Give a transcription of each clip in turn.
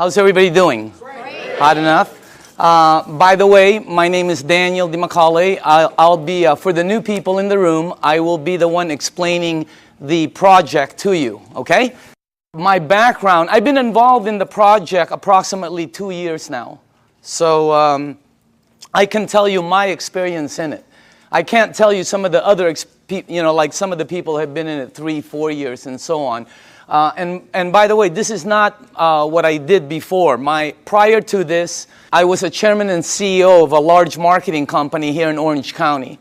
How's everybody doing? Great. Hot enough? By the way, my name is Daniel DiMacaulay. I'll be, for the new people in the room, I will be the one explaining the project to you, okay? My background, I've been involved in the project approximately 2 years now. So I can tell you my experience in it. I can't tell you some of the other, like some of the people have been in it 3-4 years and so on. And by the way, this is not what I did before. Prior to this, I was a chairman and CEO of a large marketing company here in Orange County.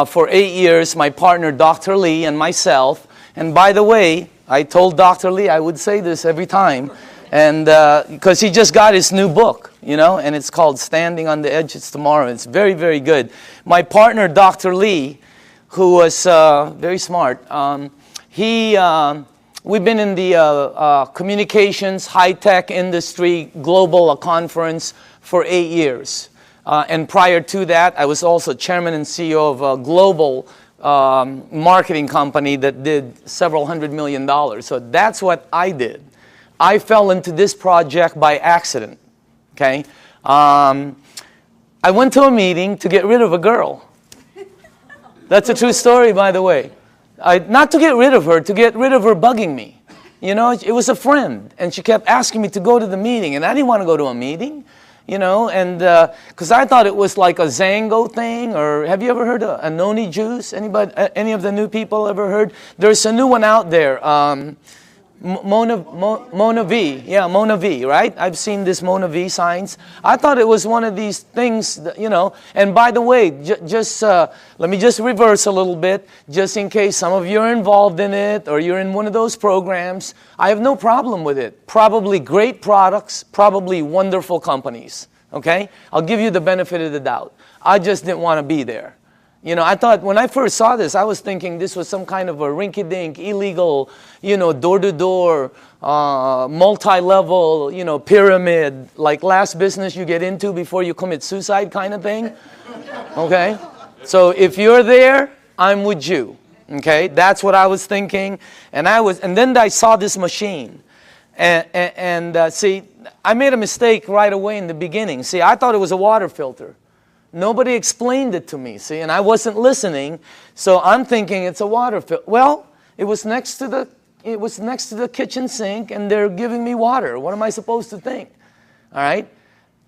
For 8 years, my partner, Dr. Lee, and myself. And by the way, I told Dr. Lee I would say this every time, and because he just got his new book, and it's called Standing on the Edges Tomorrow. It's very, very good. My partner, Dr. Lee, who was very smart, we've been in the communications, high-tech industry, global conference for 8 years. And prior to that, I was also chairman and CEO of a global marketing company that did several $100 million. So that's what I did. I fell into this project by accident, okay? I went to a meeting to get rid of a girl. That's a true story, by the way. Not to get rid of her, to get rid of her bugging me. It was a friend, and she kept asking me to go to the meeting, and I didn't want to go to a meeting, and because I thought it was like a Zango thing, or have you ever heard of a noni juice? Anybody, any of the new people ever heard? There's a new one out there, Mona V. Yeah, Mona V, right? I've seen this Mona V signs. I thought it was one of these things, that, and by the way, let me just reverse a little bit, just in case some of you are involved in it, or you're in one of those programs. I have no problem with it. Probably great products, probably wonderful companies, okay? I'll give you the benefit of the doubt. I just didn't want to be there. I thought when I first saw this, I was thinking this was some kind of a rinky-dink, illegal, door-to-door, multi-level, pyramid, like last business you get into before you commit suicide kind of thing. Okay? So if you're there, I'm with you. Okay? That's what I was thinking. And then I saw this machine. And see, I made a mistake right away in the beginning. See, I thought it was a water filter. Nobody explained it to me, see, and I wasn't listening, so I'm thinking it's a water filter. Well, it was next to the kitchen sink, and they're giving me water. What am I supposed to think? All right?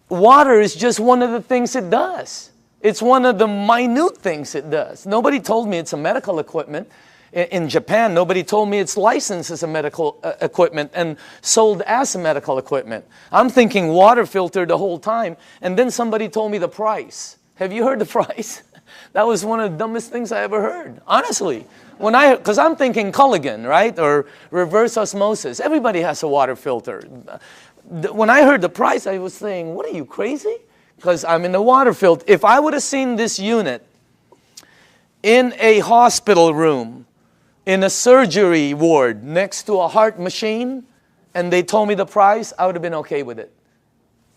Water is just one of the things it does. It's one of the minute things it does. Nobody told me it's a medical equipment. In Japan, nobody told me it's licensed as a medical equipment and sold as a medical equipment. I'm thinking water filter the whole time, and then somebody told me the price. Have you heard the price? That was one of the dumbest things I ever heard, honestly. Because I'm thinking Culligan, right, or reverse osmosis. Everybody has a water filter. When I heard the price, I was saying, what are you, crazy? Because I'm in the water filter. If I would have seen this unit in a hospital room, in a surgery ward next to a heart machine, and they told me the price, I would have been okay with it.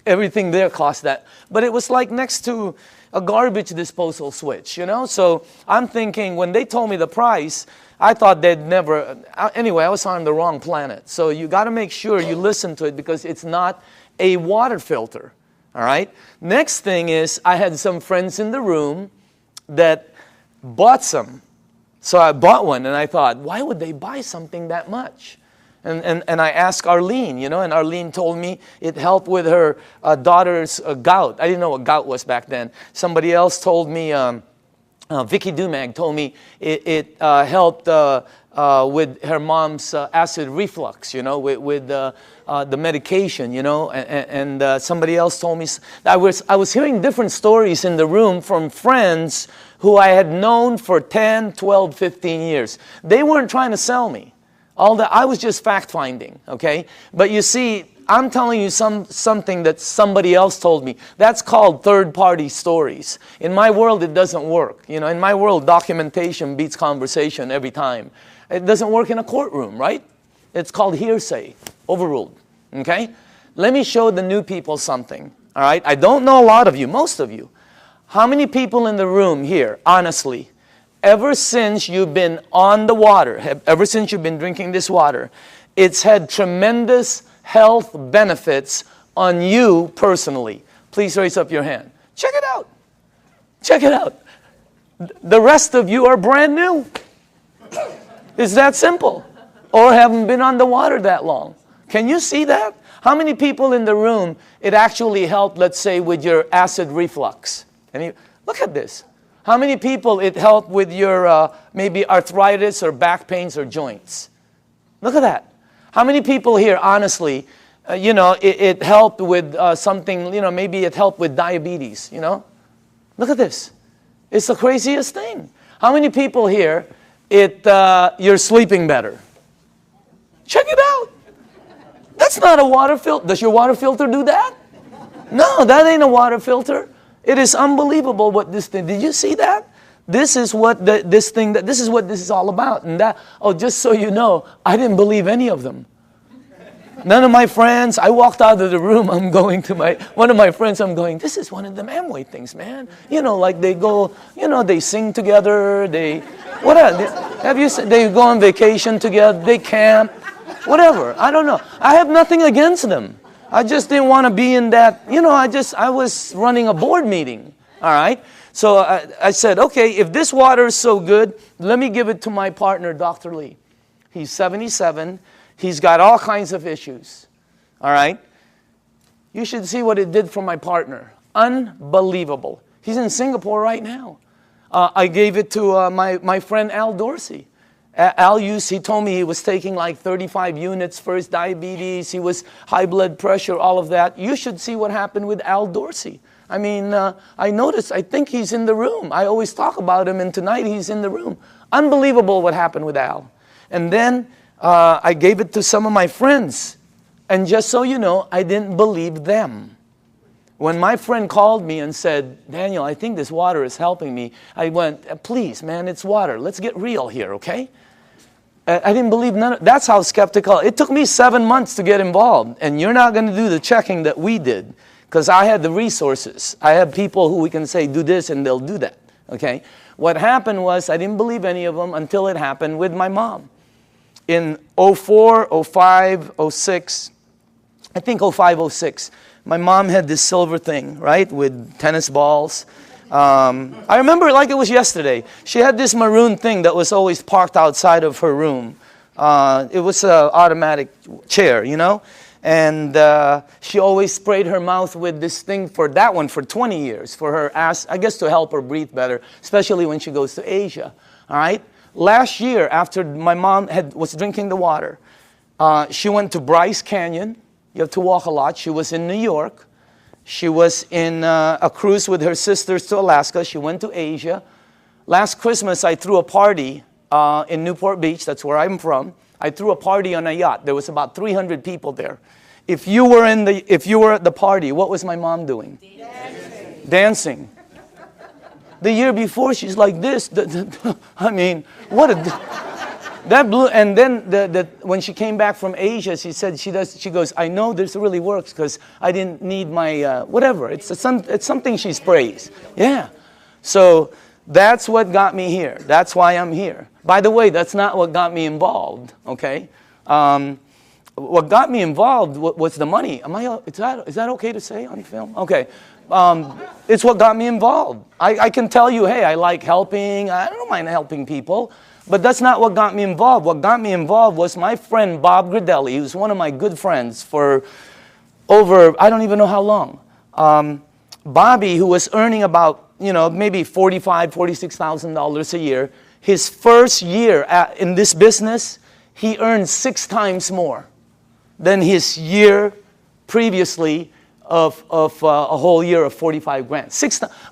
Everything there cost that. But it was like next to a garbage disposal switch, So I'm thinking, when they told me the price, I thought they'd never, anyway, I was on the wrong planet. So you got to make sure you listen to it, because it's not a water filter, all right? Next thing is, I had some friends in the room that bought some. So I bought one, and I thought, why would they buy something that much? And I asked Arlene, and Arlene told me it helped with her daughter's gout. I didn't know what gout was back then. Somebody else told me, Vicky Dumag told me it helped with her mom's acid reflux, with the medication, and somebody else told me. I was hearing different stories in the room from friends who I had known for 10, 12, 15 years. They weren't trying to sell me. I was just fact-finding, okay? But you see, I'm telling you something that somebody else told me. That's called third-party stories. In my world, it doesn't work. In my world, documentation beats conversation every time. It doesn't work in a courtroom, right? It's called hearsay, overruled, okay? Let me show the new people something, all right? I don't know a lot of you, most of you. How many people in the room here, honestly, ever since you've been on the water, ever since you've been drinking this water, it's had tremendous health benefits on you personally? Please raise up your hand. Check it out. Check it out. The rest of you are brand new. It's that simple. Or haven't been on the water that long. Can you see that? How many people in the room, it actually helped, let's say, with your acid reflux? Look at this. How many people it helped with your maybe arthritis or back pains or joints? Look at that. How many people here, honestly, you know, it helped with something, you know, maybe it helped with diabetes, you know? Look at this. It's the craziest thing. How many people here, you're sleeping better? Check it out. That's not a water filter. Does your water filter do that? No, that ain't a water filter. It is unbelievable what this thing, did you see that? This is what this is what this is all about. And that, oh, just so you know, I didn't believe any of them. None of my friends, I walked out of the room, I'm going to one of my friends, I'm going, this is one of them Amway things, man. You know, like they go, you know, they sing together, they go on vacation together, they camp, whatever, I don't know. I have nothing against them. I just didn't want to be in that, you know, I was running a board meeting, all right? So I said, okay, if this water is so good, let me give it to my partner, Dr. Lee. He's 77. He's got all kinds of issues, all right? You should see what it did for my partner. Unbelievable. He's in Singapore right now. I gave it to my friend Al Dorsey. He told me he was taking like 35 units for his diabetes. He was high blood pressure, all of that. You should see what happened with Al Dorsey. I mean, I noticed, I think he's in the room. I always talk about him, and tonight he's in the room. Unbelievable what happened with Al. And then I gave it to some of my friends. And just so you know, I didn't believe them. When my friend called me and said, Daniel, I think this water is helping me, I went, please, man, it's water. Let's get real here, okay? I didn't believe none of, that's how skeptical. It took me 7 months to get involved. And you're not going to do the checking that we did. Because I had the resources. I have people who we can say, do this, and they'll do that, okay? What happened was, I didn't believe any of them until it happened with my mom. In 04, 05, 06, I think 05, 06, my mom had this silver thing, right, with tennis balls. I remember it like it was yesterday. She had this maroon thing that was always parked outside of her room. It was an automatic chair, you know? And she always sprayed her mouth with this thing for 20 years, for her ass, I guess to help her breathe better, especially when she goes to Asia, all right? Last year, after my mom was drinking the water, she went to Bryce Canyon. You have to walk a lot. She was in New York. She was in a cruise with her sisters to Alaska. She went to Asia. Last Christmas, I threw a party in Newport Beach. That's where I'm from. I threw a party on a yacht. There was about 300 people there. If you were at the party, what was my mom doing? Dancing. The year before, she's like this. I mean, what a... That blew, and then when she came back from Asia, she said she goes, I know this really works because I didn't need my, whatever. It's something she sprays. Yeah. So that's what got me here. That's why I'm here. By the way, that's not what got me involved, okay? What got me involved was the money. Is that okay to say on film? Okay. It's what got me involved. I can tell you, hey, I like helping. I don't mind helping people. But that's not what got me involved. What got me involved was my friend Bob Gradelli, who's one of my good friends for over, I don't even know how long. Bobby, who was earning about, you know, maybe $45,000, $46,000 a year, his first year in this business, he earned 6 times more than his year previously of a whole year of 45 grand.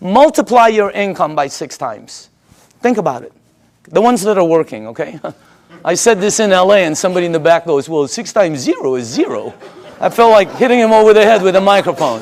Multiply your income by 6 times. Think about it. The ones that are working, okay? I said this in LA and somebody in the back goes, well, 6 times 0 is 0. I felt like hitting him over the head with a microphone.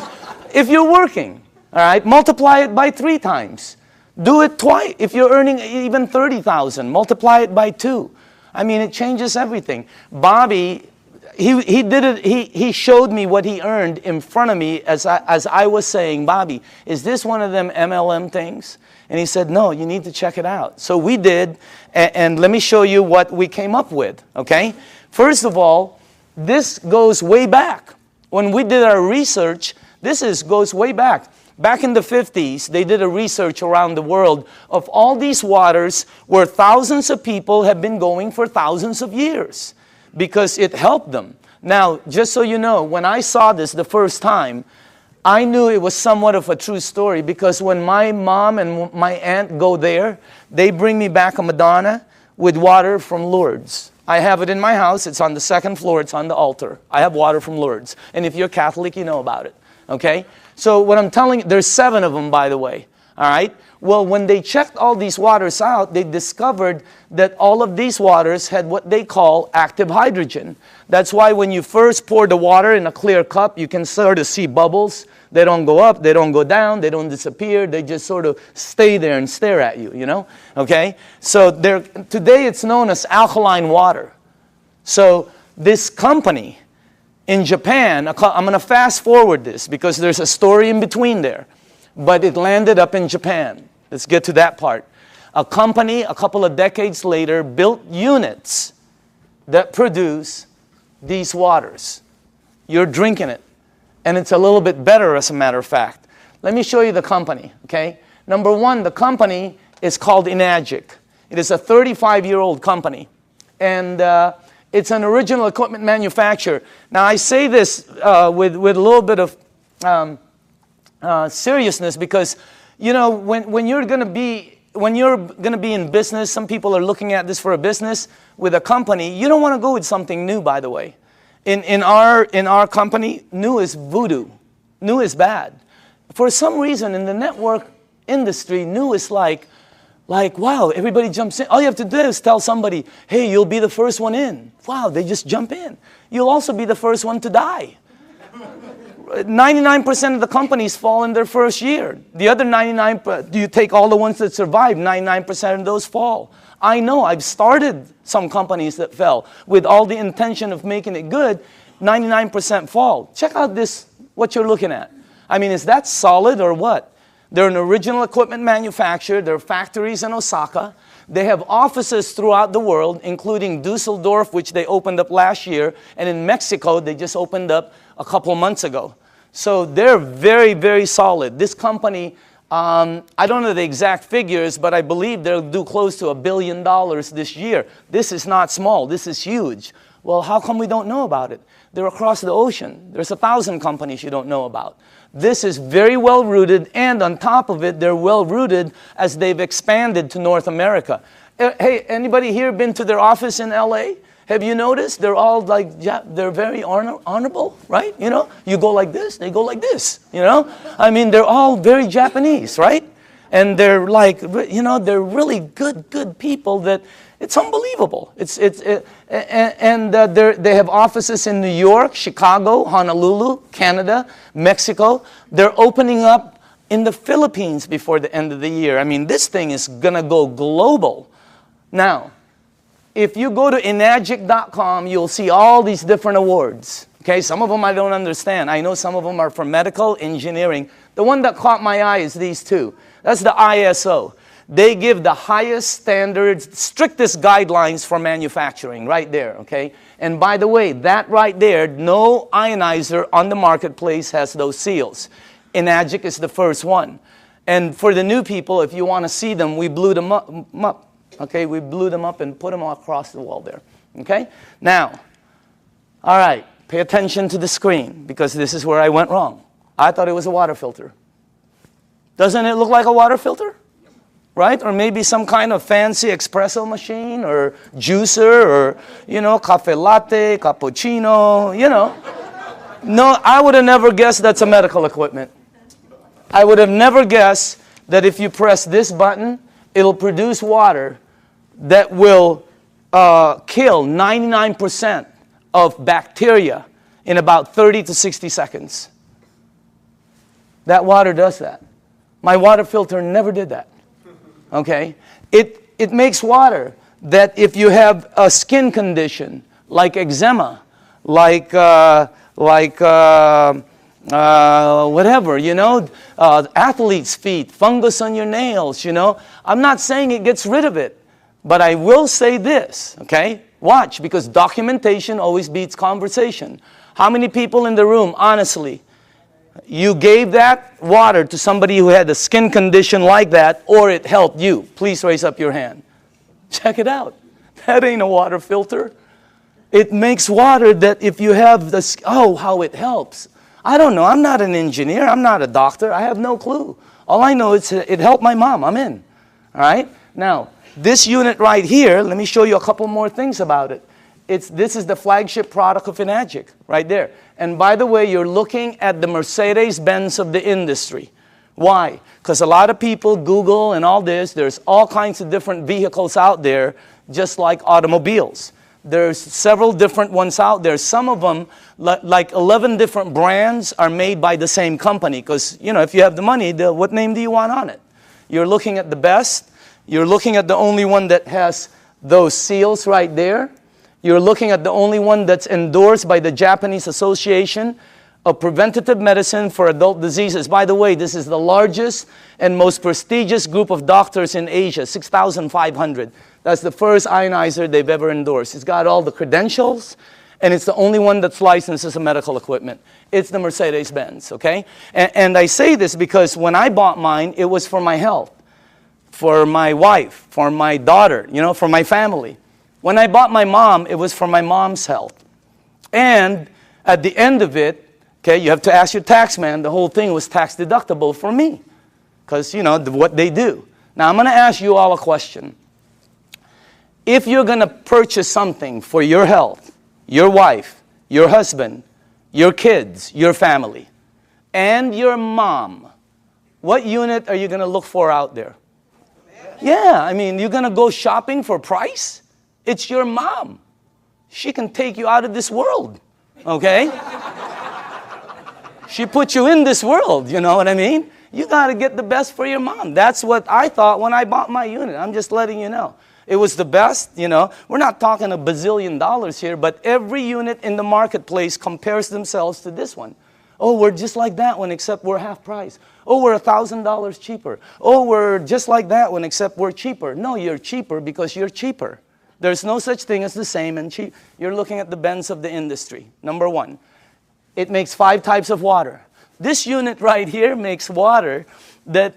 If you're working, all right, multiply it by 3 times. Do it twice. If you're earning even 30,000, multiply it by 2. I mean, it changes everything. Bobby, he did it. He showed me what he earned in front of me as I was saying, Bobby, is this one of them MLM things? And he said, no, you need to check it out. So we did, and let me show you what we came up with, okay? First of all, this goes way back. When we did our research, goes way back. Back in the 50s, they did a research around the world of all these waters where thousands of people have been going for thousands of years because it helped them. Now, just so you know, when I saw this the first time, I knew it was somewhat of a true story because when my mom and my aunt go there, they bring me back a Madonna with water from Lourdes. I have it in my house. It's on the second floor. It's on the altar. I have water from Lourdes. And if you're Catholic, you know about it. Okay? So what I'm telling you, there's 7 of them, by the way. All right? Well, when they checked all these waters out, they discovered that all of these waters had what they call active hydrogen. That's why when you first pour the water in a clear cup, you can sort of see bubbles. They don't go up, they don't go down, they don't disappear. They just sort of stay there and stare at you, you know? Okay? So today it's known as alkaline water. So this company in Japan, I'm going to fast forward this because there's a story in between there. But it landed up in Japan. Let's get to that part. A company, a couple of decades later, built units that produce these waters. You're drinking it. And it's a little bit better, as a matter of fact. Let me show you the company, okay? Number 1, the company is called Enagic. It is a 35-year-old company. And it's an original equipment manufacturer. Now, I say this with a little bit of seriousness because, you know, when you're going to be in business, some people are looking at this for a business with a company. You don't want to go with something new, by the way. In our company, new is voodoo. New is bad. For some reason, in the network industry, new is like, wow, everybody jumps in. All you have to do is tell somebody, hey, you'll be the first one in. Wow, they just jump in. You'll also be the first one to die. 99% of the companies fall in their first year. The other 99%, do you take all the ones that survive, 99% of those fall. I know, I've started some companies that fell with all the intention of making it good. 99% fall. Check out this, what you're looking at. I mean, is that solid or what? They're an original equipment manufacturer. There are factories in Osaka. They have offices throughout the world, including Dusseldorf, which they opened up last year. And in Mexico, they just opened up a couple of months ago. So they're very, very solid. This company, I don't know the exact figures, but I believe they'll do close to $1 billion this year. This is not small. This is huge. Well, how come we don't know about it? They're across the ocean. There's 1,000 companies you don't know about. This is very well rooted, and on top of it, they're well rooted as they've expanded to North America. Hey, anybody here been to their office in LA? Have you noticed? They're all like, yeah, they're very honorable, right? You know, you go like this, they go like this, you know? I mean, they're all very Japanese, right? And they're like, you know, they're really good people that it's unbelievable. They have offices in New York, Chicago, Honolulu, Canada, Mexico. They're opening up in the Philippines before the end of the year. I mean, this thing is going to go global. Now, if you go to enagic.com, you'll see all these different awards. Okay, some of them I don't understand. I know some of them are for medical, engineering. The one that caught my eye is these two. That's the ISO. They give the highest standards, strictest guidelines for manufacturing right there, okay? And by the way, that right there, no ionizer on the marketplace has those seals. Enagic is the first one. And for the new people, if you want to see them, we blew them up. Okay, we blew them up and put them across the wall there. Okay? Now, all right, pay attention to the screen because this is where I went wrong. I thought it was a water filter. Doesn't it look like a water filter? Right? Or maybe some kind of fancy espresso machine or juicer or, you know, cafe latte, cappuccino, you know. No, I would have never guessed that's a medical equipment. I would have never guessed that if you press this button, it'll produce water that will kill 99% of bacteria in about 30 to 60 seconds. That water does that. My water filter never did that. Okay? It makes water that if you have a skin condition like eczema, like whatever, you know, athlete's feet, fungus on your nails, you know. I'm not saying it gets rid of it, but I will say this, okay? Watch, because documentation always beats conversation. How many people in the room, honestly, you gave that water to somebody who had a skin condition like that, or it helped you? Please raise up your hand. Check it out. That ain't a water filter. It makes water that if you have this, oh, how it helps. I don't know. I'm not an engineer. I'm not a doctor. I have no clue. All I know is it helped my mom. I'm in. All right? Now, this unit right here, let me show you a couple more things about it. This is the flagship product of Enagic, right there. And by the way, you're looking at the Mercedes-Benz of the industry. Why? Because a lot of people Google and all this. There's all kinds of different vehicles out there, just like automobiles. There's several different ones out there. Some of them, like 11 different brands, are made by the same company. Because, you know, if you have the money, what name do you want on it? You're looking at the best. You're looking at the only one that has those seals right there. You're looking at the only one that's endorsed by the Japanese Association of Preventative Medicine for Adult Diseases. By the way, this is the largest and most prestigious group of doctors in Asia, 6,500. That's the first ionizer they've ever endorsed. It's got all the credentials, and it's the only one that's licensed as a medical equipment. It's the Mercedes-Benz, okay? And I say this because when I bought mine, it was for my health, for my wife, for my daughter, you know, for my family. When I bought my mom, it was for my mom's health. And at the end of it, okay, you have to ask your tax man, the whole thing was tax deductible for me. Because, you know, what they do. Now, I'm going to ask you all a question. If you're going to purchase something for your health, your wife, your husband, your kids, your family, and your mom, what unit are you going to look for out there? Yeah, I mean, you're going to go shopping for price? It's your mom. She can take you out of this world, okay? She put you in this world, you know what I mean? You got to get the best for your mom. That's what I thought when I bought my unit. I'm just letting you know. It was the best, you know. We're not talking $1 bazillion here, but every unit in the marketplace compares themselves to this one. Oh, we're just like that one, except we're half price. Oh, we're $1,000 cheaper. Oh, we're just like that one, except we're cheaper. No, you're cheaper because you're cheaper. There's no such thing as the same and cheap. You're looking at the Benz of the industry. Number one, it makes 5 types of water. This unit right here makes water that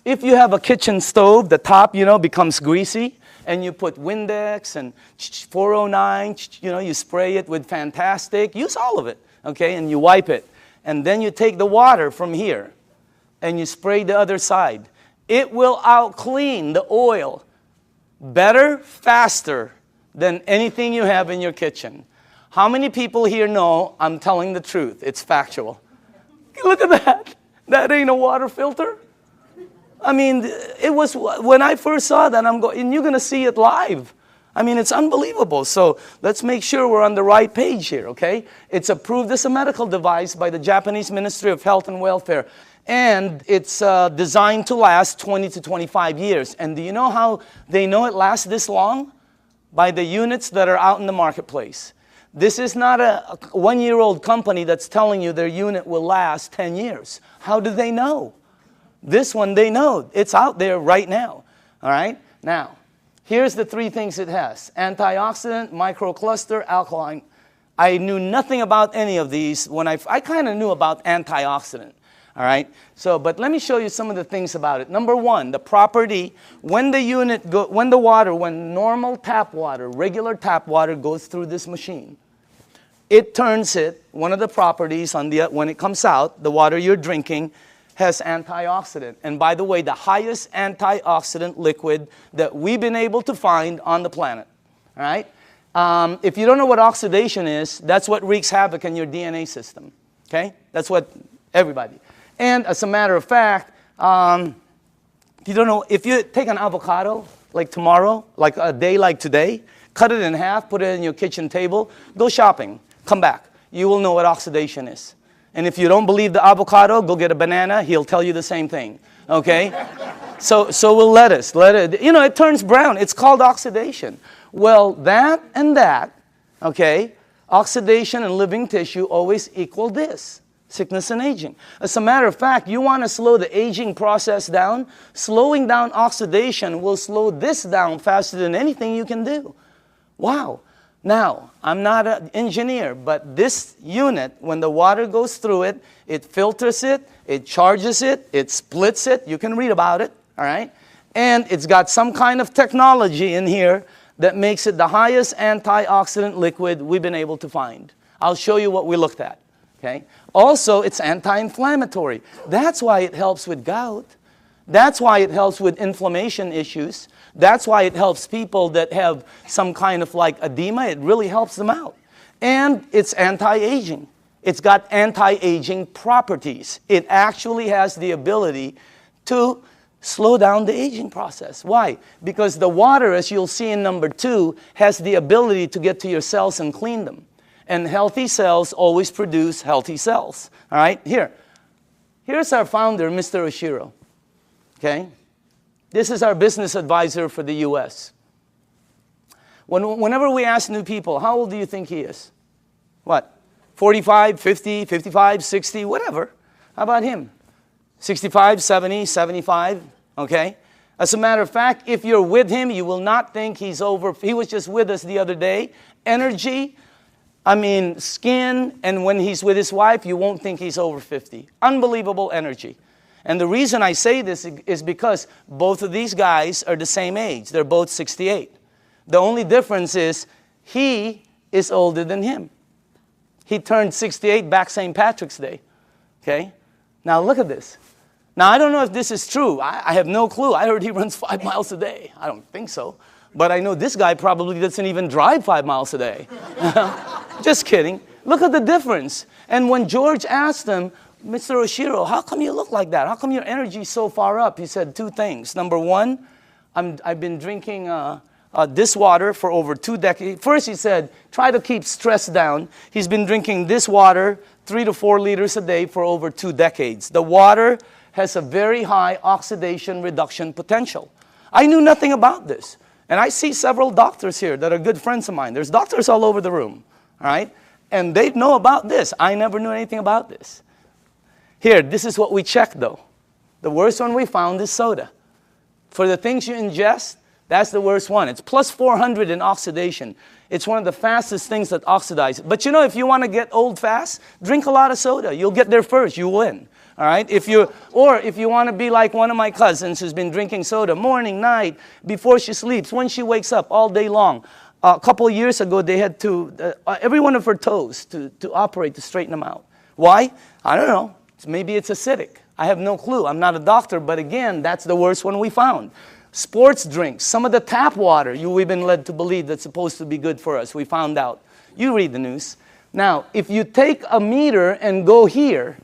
if you have a kitchen stove, the top, you know, becomes greasy, and you put Windex and 409, you know, you spray it with Fantastic. Use all of it, okay, and you wipe it. And then you take the water from here, and you spray the other side. It will out-clean the oil better, faster than anything you have in your kitchen. How many people here know I'm telling the truth? It's factual. Look at that. That ain't a water filter. I mean, it was, when I first saw that, I'm going, and you're going to see it live. I mean, it's unbelievable. So let's make sure we're on the right page here, okay? It's approved as a medical device by the Japanese Ministry of Health and Welfare. And it's designed to last 20 to 25 years. And do you know how they know it lasts this long? By the units that are out in the marketplace. This is not a one-year-old company that's telling you their unit will last 10 years. How do they know? This one, they know. It's out there right now. All right? Now, here's the 3 things it has. Antioxidant, microcluster, alkaline. I knew nothing about any of these when I kind of knew about antioxidant. All right? So, but let me show you some of the things about it. Number 1, the property, when normal tap water, regular tap water goes through this machine, it turns it, one of the properties when it comes out, the water you're drinking has antioxidant. And by the way, the highest antioxidant liquid that we've been able to find on the planet. All right? If you don't know what oxidation is, that's what wreaks havoc in your DNA system. Okay? That's what everybody. And as a matter of fact, you don't know, if you take an avocado, like tomorrow, like a day like today, cut it in half, put it in your kitchen table, go shopping, come back. You will know what oxidation is. And if you don't believe the avocado, go get a banana. He'll tell you the same thing. Okay? So we'll let it. You know, it turns brown. It's called oxidation. Well, that and that, okay, oxidation and living tissue always equal this, sickness and aging. As a matter of fact, you want to slow the aging process down, slowing down oxidation will slow this down faster than anything you can do. Wow. Now, I'm not an engineer, but this unit, when the water goes through it, it filters it, it charges it, it splits it. You can read about it, all right? And it's got some kind of technology in here that makes it the highest antioxidant liquid we've been able to find. I'll show you what we looked at, okay? Also, it's anti-inflammatory. That's why it helps with gout. That's why it helps with inflammation issues. That's why it helps people that have some kind of like edema. It really helps them out. And it's anti-aging. It's got anti-aging properties. It actually has the ability to slow down the aging process. Why? Because the water, as you'll see in number 2, has the ability to get to your cells and clean them. And healthy cells always produce healthy cells. All right? Here's our founder, Mr. Oshiro. Okay? This is our business advisor for the U.S. Whenever we ask new people, how old do you think he is? What? 45, 50, 55, 60, whatever. How about him? 65, 70, 75, okay? As a matter of fact, if you're with him, you will not think he's over. He was just with us the other day. Energy, I mean, skin, and when he's with his wife, you won't think he's over 50. Unbelievable energy. And the reason I say this is because both of these guys are the same age. They're both 68. The only difference is he is older than him. He turned 68 back St. Patrick's Day. Okay? Now look at this. Now I don't know if this is true. I have no clue. I heard he runs 5 miles a day. I don't think so. But I know this guy probably doesn't even drive 5 miles a day. Just kidding. Look at the difference. And when George asked him, Mr. Oshiro, how come you look like that? How come your energy is so far up? He said 2 things. Number 1, I've been drinking this water for over 2 decades. First, he said, try to keep stress down. He's been drinking this water 3 to 4 liters a day for over 2 decades. The water has a very high oxidation reduction potential. I knew nothing about this. And I see several doctors here that are good friends of mine. There's doctors all over the room, all right? And they know about this. I never knew anything about this. Here, this is what we checked, though. The worst one we found is soda. For the things you ingest, that's the worst one. It's plus 400 in oxidation. It's one of the fastest things that oxidize. But you know, if you want to get old fast, drink a lot of soda. You'll get there first. You win. All right? Or if you want to be like one of my cousins who's been drinking soda morning, night, before she sleeps, when she wakes up, all day long. A couple of years ago, they had to, every one of her toes to operate to straighten them out. Why? I don't know. Maybe it's acidic. I have no clue. I'm not a doctor, but again, that's the worst one we found. Sports drinks, some of the tap water we've been led to believe that's supposed to be good for us. We found out. You read the news. Now, if you take a meter and go here,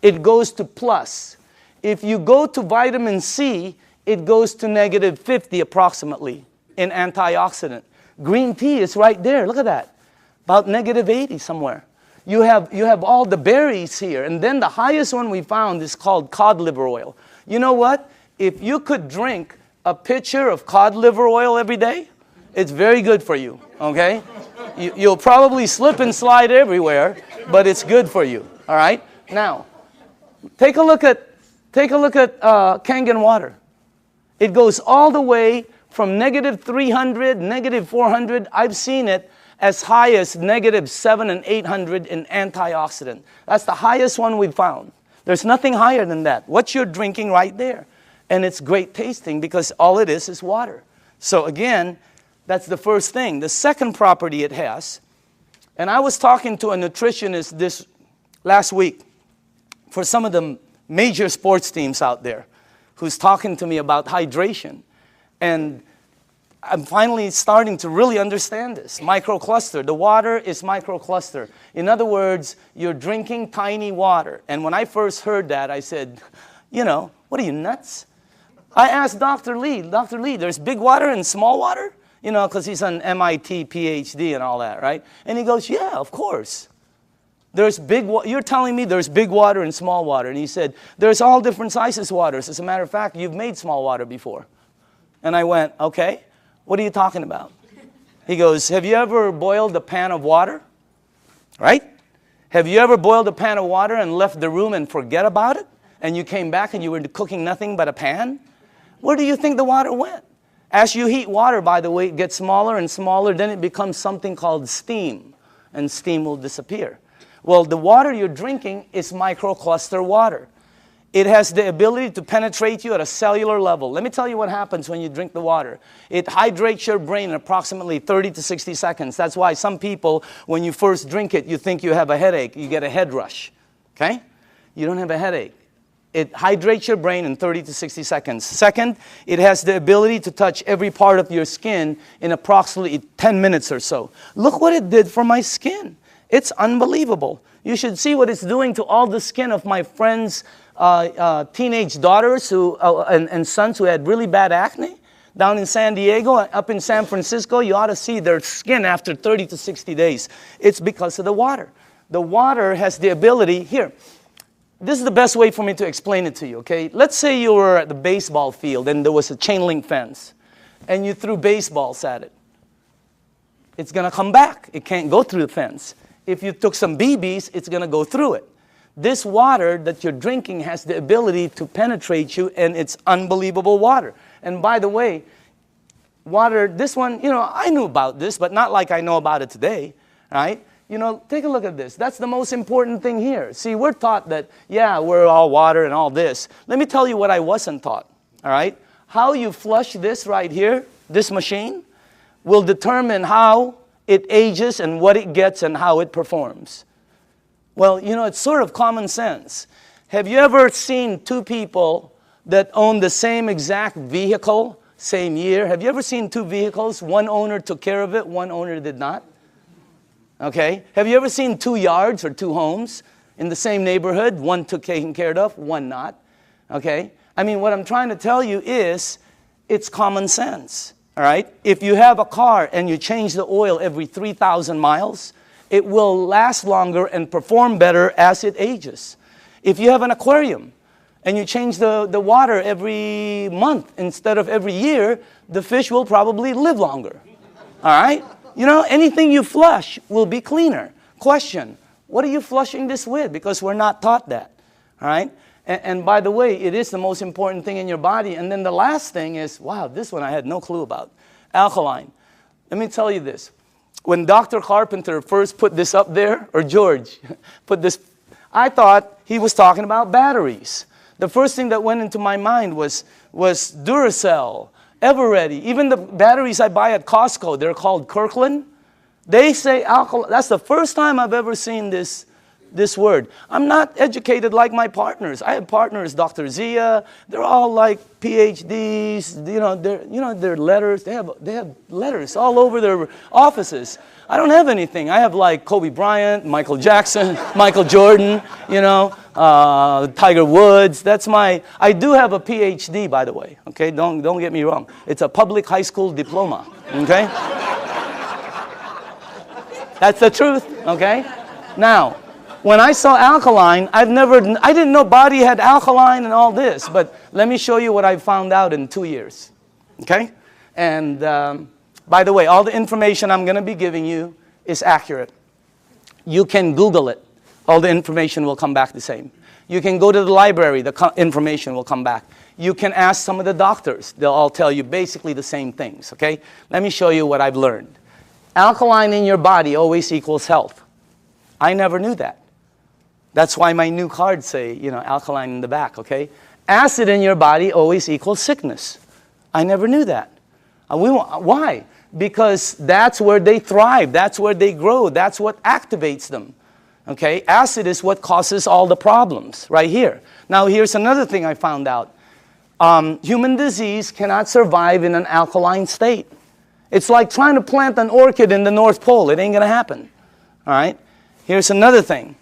it goes to plus. If you go to vitamin C, it goes to negative 50 approximately in antioxidant. Green tea is right there. Look at that. About negative 80 somewhere. You have all the berries here. And then the highest one we found is called cod liver oil. You know what? If you could drink a pitcher of cod liver oil every day, it's very good for you, okay? You'll probably slip and slide everywhere, but it's good for you, all right? Now, take a look at Kangen water. It goes all the way from negative 300, negative 400. I've seen it as high as negative 700 and 800 in antioxidant. That's the highest one we've found. There's nothing higher than that. What you're drinking right there. And it's great tasting because all it is water. So again, that's the first thing. The second property it has, and I was talking to a nutritionist this last week for some of the major sports teams out there who's talking to me about hydration. And I'm finally starting to really understand this. Microcluster. The water is microcluster. In other words, you're drinking tiny water. And when I first heard that, I said, you know, what are you, nuts? I asked Dr. Lee, there's big water and small water? You know, because he's an MIT PhD and all that, right? And he goes, yeah, of course. You're telling me there's big water and small water. And he said, there's all different sizes waters. As a matter of fact, you've made small water before. And I went, okay. What are you talking about? He goes, have you ever boiled a pan of water? Right? Have you ever boiled a pan of water and left the room and forget about it? And you came back and you were cooking nothing but a pan? Where do you think the water went? As you heat water, by the way, it gets smaller and smaller, then it becomes something called steam, and steam will disappear. Well, the water you're drinking is microcluster water. It has the ability to penetrate you at a cellular level. Let me tell you what happens when you drink the water. It hydrates your brain in approximately 30 to 60 seconds. That's why some people, when you first drink it, you think you have a headache. You get a head rush, okay? You don't have a headache. It hydrates your brain in 30 to 60 seconds. Second, it has the ability to touch every part of your skin in approximately 10 minutes or so. Look what it did for my skin. It's unbelievable. You should see what it's doing to all the skin of my friends' teenage daughters and sons who had really bad acne. Down in San Diego, up in San Francisco, you ought to see their skin after 30 to 60 days. It's because of the water. The water has the ability, here, this is the best way for me to explain it to you, okay? Let's say you were at the baseball field and there was a chain link fence and you threw baseballs at it. It's going to come back. It can't go through the fence. If you took some BBs, it's going to go through it. This water that you're drinking has the ability to penetrate you, and it's unbelievable water. And by the way, water, this one, you know, I knew about this, but not like I know about it today, right? You know, take a look at this. That's the most important thing here. See, we're taught that, yeah, we're all water and all this. Let me tell you what I wasn't taught, all right? How you flush this right here, this machine, will determine how it ages and what it gets and how it performs. Well, you know, it's sort of common sense. Have you ever seen two people that own the same exact vehicle, same year? Have you ever seen two vehicles? One owner took care of it, one owner did not. Okay? Have you ever seen two yards or two homes in the same neighborhood? One took taken care of, one not. Okay? I mean, what I'm trying to tell you is it's common sense. All right? If you have a car and you change the oil every 3,000 miles, it will last longer and perform better as it ages. If you have an aquarium and you change the water every month instead of every year, the fish will probably live longer. All right? You know, anything you flush will be cleaner. Question, what are you flushing this with? Because we're not taught that. All right? And by the way, it is the most important thing in your body. And then the last thing is, wow, this one I had no clue about. Alkaline. Let me tell you this. When Dr. Carpenter first put this up there, or George put this, I thought he was talking about batteries. The first thing that went into my mind was Duracell, Eveready. Even the batteries I buy at Costco, they're called Kirkland. They say alkaline. That's the first time I've ever seen this word. I'm not educated like my partners. I have partners, Dr. Zia. They're all like PhDs. You know, their letters. They have letters all over their offices. I don't have anything. I have like Kobe Bryant, Michael Jackson, Michael Jordan. You know, Tiger Woods. That's my. I do have a PhD, by the way. Okay, don't get me wrong. It's a public high school diploma. Okay, that's the truth. Okay, now. When I saw alkaline, I didn't know body had alkaline and all this, but let me show you what I found out in 2 years, okay? And by the way, all the information I'm going to be giving you is accurate. You can Google it. All the information will come back the same. You can go to the library. The information will come back. You can ask some of the doctors. They'll all tell you basically the same things, okay? Let me show you what I've learned. Alkaline in your body always equals health. I never knew that. That's why my new cards say, you know, alkaline in the back, okay? Acid in your body always equals sickness. I never knew that. Why? Because that's where they thrive. That's where they grow. That's what activates them, okay? Acid is what causes all the problems right here. Now, here's another thing I found out. Human disease cannot survive in an alkaline state. It's like trying to plant an orchid in the North Pole. It ain't going to happen, all right? Here's another thing.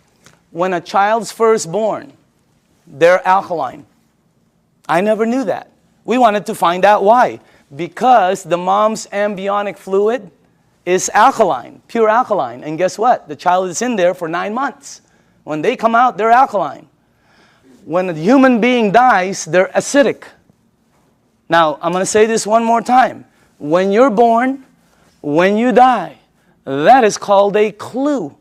When a child's first born, they're alkaline. I never knew that. We wanted to find out why. Because the mom's amniotic fluid is alkaline, pure alkaline. And guess what? The child is in there for 9 months. When they come out, they're alkaline. When a human being dies, they're acidic. Now, I'm going to say this one more time. When you're born, when you die, that is called a clue.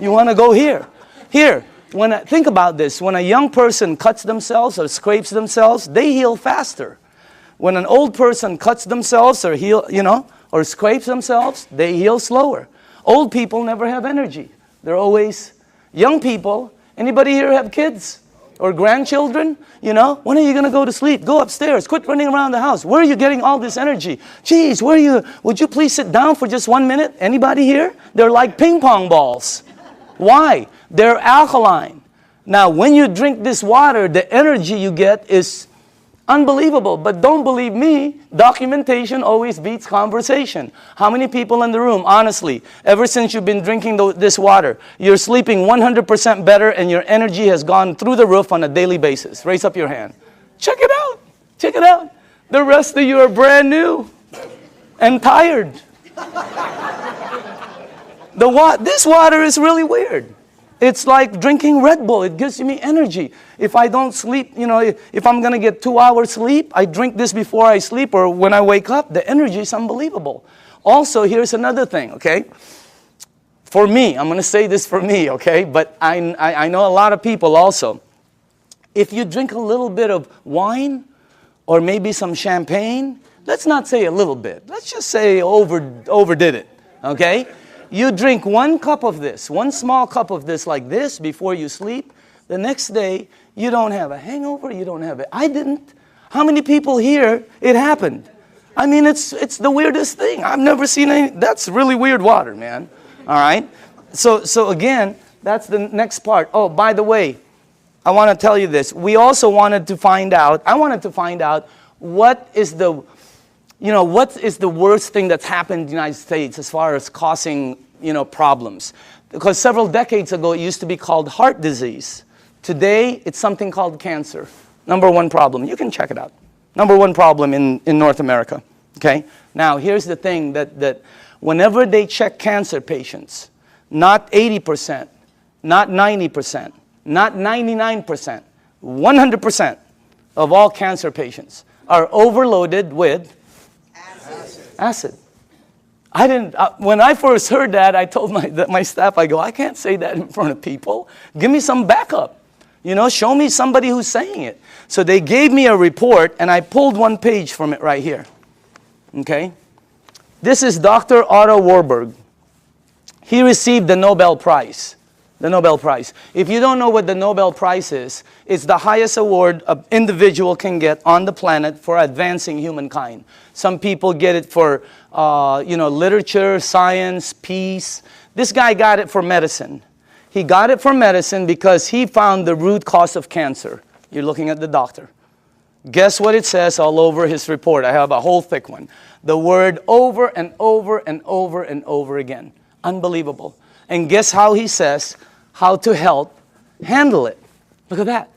You want to go here. Here, think about this. When a young person cuts themselves or scrapes themselves, they heal faster. When an old person cuts themselves or or scrapes themselves, they heal slower. Old people never have energy. They're always young people. Anybody here have kids or grandchildren? When are you going to go to sleep? Go upstairs. Quit running around the house. Where are you getting all this energy? Geez, would you please sit down for just 1 minute? Anybody here? They're like ping pong balls. Why? They're alkaline. Now, when you drink this water, the energy you get is unbelievable. But don't believe me, documentation always beats conversation. How many people in the room, honestly, ever since you've been drinking this water, you're sleeping 100% better and your energy has gone through the roof on a daily basis? Raise up your hand. Check it out. Check it out. The rest of you are brand new and tired. This water is really weird. It's like drinking Red Bull. It gives me energy. If I don't sleep, if I'm going to get 2 hours sleep, I drink this before I sleep or when I wake up. The energy is unbelievable. Also, here's another thing, okay? For me, I'm going to say this for me, okay? But I know a lot of people also. If you drink a little bit of wine or maybe some champagne, let's not say a little bit. Let's just say overdid it, okay? You drink 1 cup of this, 1 small cup of this like this before you sleep. The next day, you don't have a hangover, you don't have it. I didn't. How many people here, it happened? I mean, it's the weirdest thing. I've never seen any. That's really weird water, man. All right? So again, that's the next part. Oh, by the way, I want to tell you this. I wanted to find out what is the worst thing that's happened in the United States as far as causing, problems? Because several decades ago, it used to be called heart disease. Today, it's something called cancer. Number 1 problem. You can check it out. Number 1 problem in North America. Okay? Now, here's the thing that whenever they check cancer patients, not 80%, not 90%, not 99%, 100% of all cancer patients are overloaded with acid. I didn't. When I first heard that, I told my staff, I can't say that in front of people. Give me some backup. Show me somebody who's saying it. So they gave me a report, and I pulled 1 page from it right here. Okay? This is Dr. Otto Warburg. He received the Nobel Prize. The Nobel Prize. If you don't know what the Nobel Prize is, it's the highest award an individual can get on the planet for advancing humankind. Some people get it for, literature, science, peace. This guy got it for medicine. He got it for medicine because he found the root cause of cancer. You're looking at the doctor. Guess what it says all over his report? I have a whole thick one. The word over and over and over and over again. Unbelievable. And guess how he says how to help handle it. Look at that.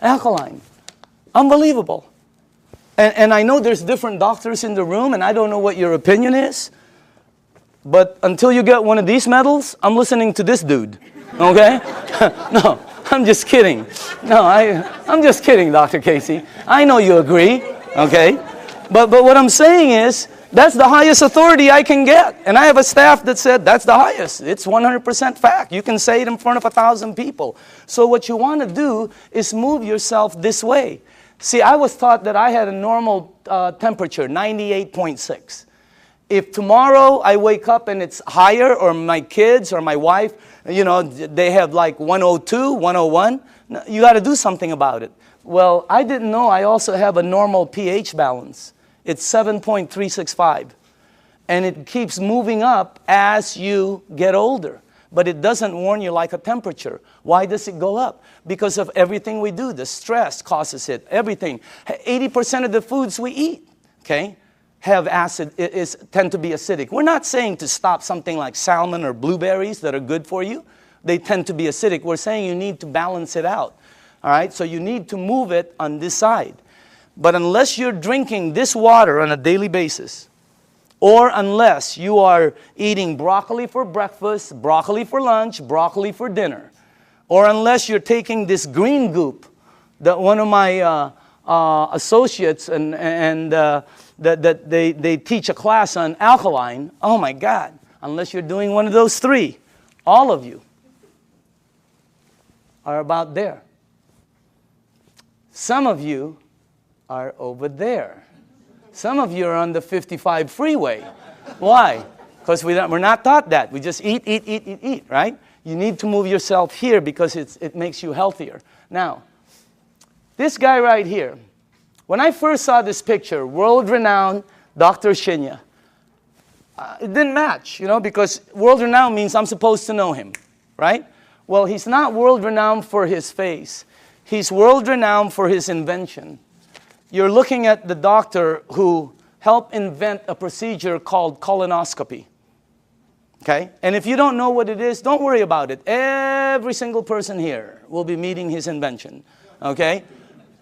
Alkaline. Unbelievable. And I know there's different doctors in the room, and I don't know what your opinion is. But until you get one of these medals, I'm listening to this dude. Okay? No, I'm just kidding. No, I'm just kidding, Dr. Casey. I know you agree. Okay? But what I'm saying is, that's the highest authority I can get. And I have a staff that said that's the highest. It's 100% fact. You can say it in front of 1,000 people. So what you want to do is move yourself this way. See, I was taught that I had a normal temperature, 98.6. If tomorrow I wake up and it's higher, or my kids or my wife, they have like 102, 101, you got to do something about it. Well, I didn't know I also have a normal pH balance. It's 7.365. And it keeps moving up as you get older. But it doesn't warn you like a temperature. Why does it go up? Because of everything we do. The stress causes it. Everything. 80% of the foods we eat, okay, have acid, tend to be acidic. We're not saying to stop something like salmon or blueberries that are good for you. They tend to be acidic. We're saying you need to balance it out. All right? So you need to move it on this side. But unless you're drinking this water on a daily basis, or unless you are eating broccoli for breakfast, broccoli for lunch, broccoli for dinner, or unless you're taking this green goop that one of my associates that they teach a class on alkaline, oh my God, unless you're doing one of those 3, all of you are about there. Some of you are over there. Some of you are on the 55 freeway. Why? Because we're not taught that. We just eat, right? You need to move yourself here because it makes you healthier. Now, this guy right here, when I first saw this picture, world-renowned Dr. Shinya, it didn't match, you know, because world-renowned means I'm supposed to know him, right? Well, he's not world-renowned for his face. He's world-renowned for his invention. You're looking at the doctor who helped invent a procedure called colonoscopy. Okay? And if you don't know what it is, don't worry about it. Every single person here will be meeting his invention. Okay?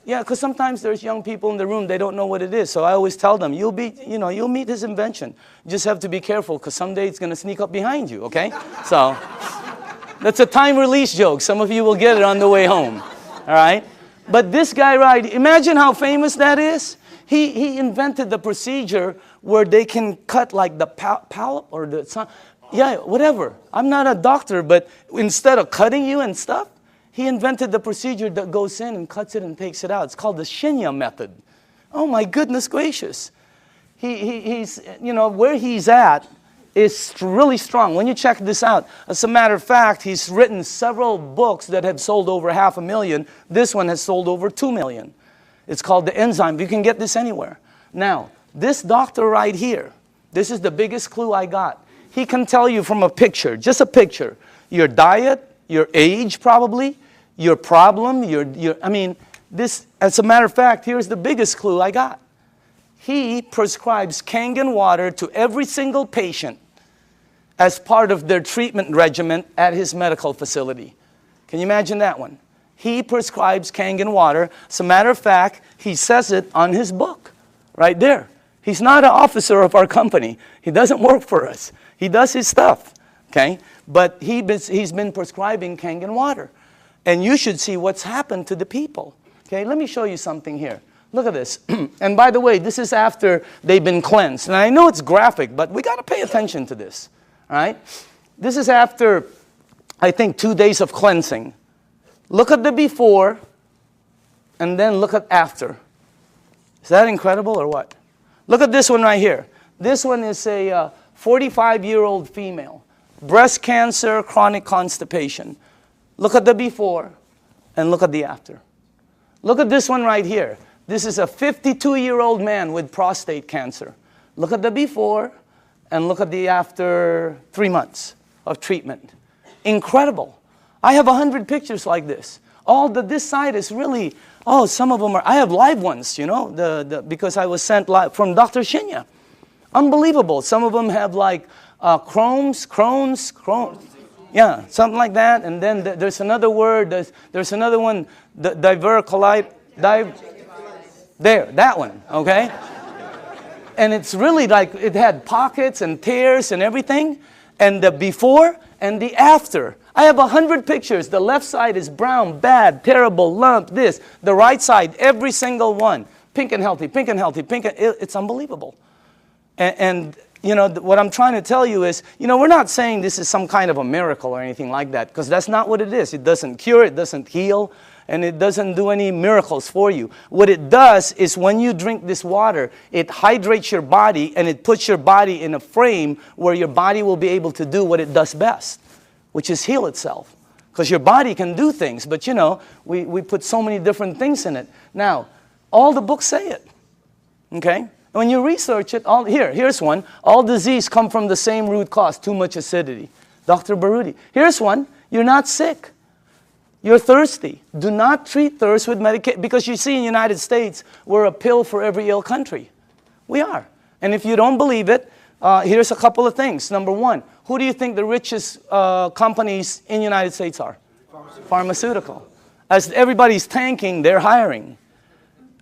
Yeah, because sometimes there's young people in the room, they don't know what it is. So I always tell them, you'll meet his invention. You just have to be careful because someday it's going to sneak up behind you, okay? So that's a time release joke. Some of you will get it on the way home. All right? But this guy, right, imagine how famous that is. He invented the procedure where they can cut like the polyp or the, yeah, whatever. I'm not a doctor, but instead of cutting you and stuff, he invented the procedure that goes in and cuts it and takes it out. It's called the Shinya method. Oh my goodness gracious. He's, you know, where he's at is really strong. When you check this out, as a matter of fact, he's written several books that have sold over 500,000. This one has sold over 2 million. It's called the enzyme. You can get this anywhere. Now, this doctor right here, this is the biggest clue I got. He can tell you from a picture, just a picture, your diet, your age probably, your problem, I mean, this, as a matter of fact, here's the biggest clue I got. He prescribes Kangen water to every single patient as part of their treatment regimen at his medical facility. Can you imagine that one? He prescribes Kangen water. As a matter of fact, he says it on his book, right there. He's not an officer of our company. He doesn't work for us. He does his stuff, okay? But he's been prescribing Kangen water. And you should see what's happened to the people. Okay, let me show you something here. Look at this. And by the way, this is after they've been cleansed. And I know it's graphic, but we got to pay attention to this. All right? This is after, I think, 2 days of cleansing. Look at the before, and then look at after. Is that incredible or what? Look at this one right here. This one is a 45-year-old female. Breast cancer, chronic constipation. Look at the before, and look at the after. Look at this one right here. This is a 52-year-old man with prostate cancer. Look at the before, and look at the after 3 months of treatment. Incredible. I have 100 pictures like this. This side is really, some of them are, I have live ones, you know, because I was sent live from Dr. Shinya. Unbelievable. Some of them have like Crohn's. Yeah, something like that. And then there's another word, there's another one, diverticulite, there, that one, okay? And it's really like, it had pockets and tears and everything. And the before and the after. I have 100 pictures. The left side is brown, bad, terrible, lump, this. The right side, every single one. Pink and healthy, pink and healthy, it's unbelievable. And you know, what I'm trying to tell you is, you know, we're not saying this is some kind of a miracle or anything like that, because that's not what it is. It doesn't cure, it doesn't heal, and it doesn't do any miracles for you. What it does is when you drink this water, it hydrates your body, and it puts your body in a frame where your body will be able to do what it does best, which is heal itself. Because your body can do things, but you know, we put so many different things in it. Now, all the books say it, okay? When you research it, here's one. All disease come from the same root cause, too much acidity. Dr. Baruti. Here's one. You're not sick. You're thirsty. Do not treat thirst with medication. Because you see in the United States, we're a pill for every ill country. We are. And if you don't believe it, here's a couple of things. Number one, who do you think the richest companies in the United States are? Pharmaceutical. As everybody's tanking, they're hiring.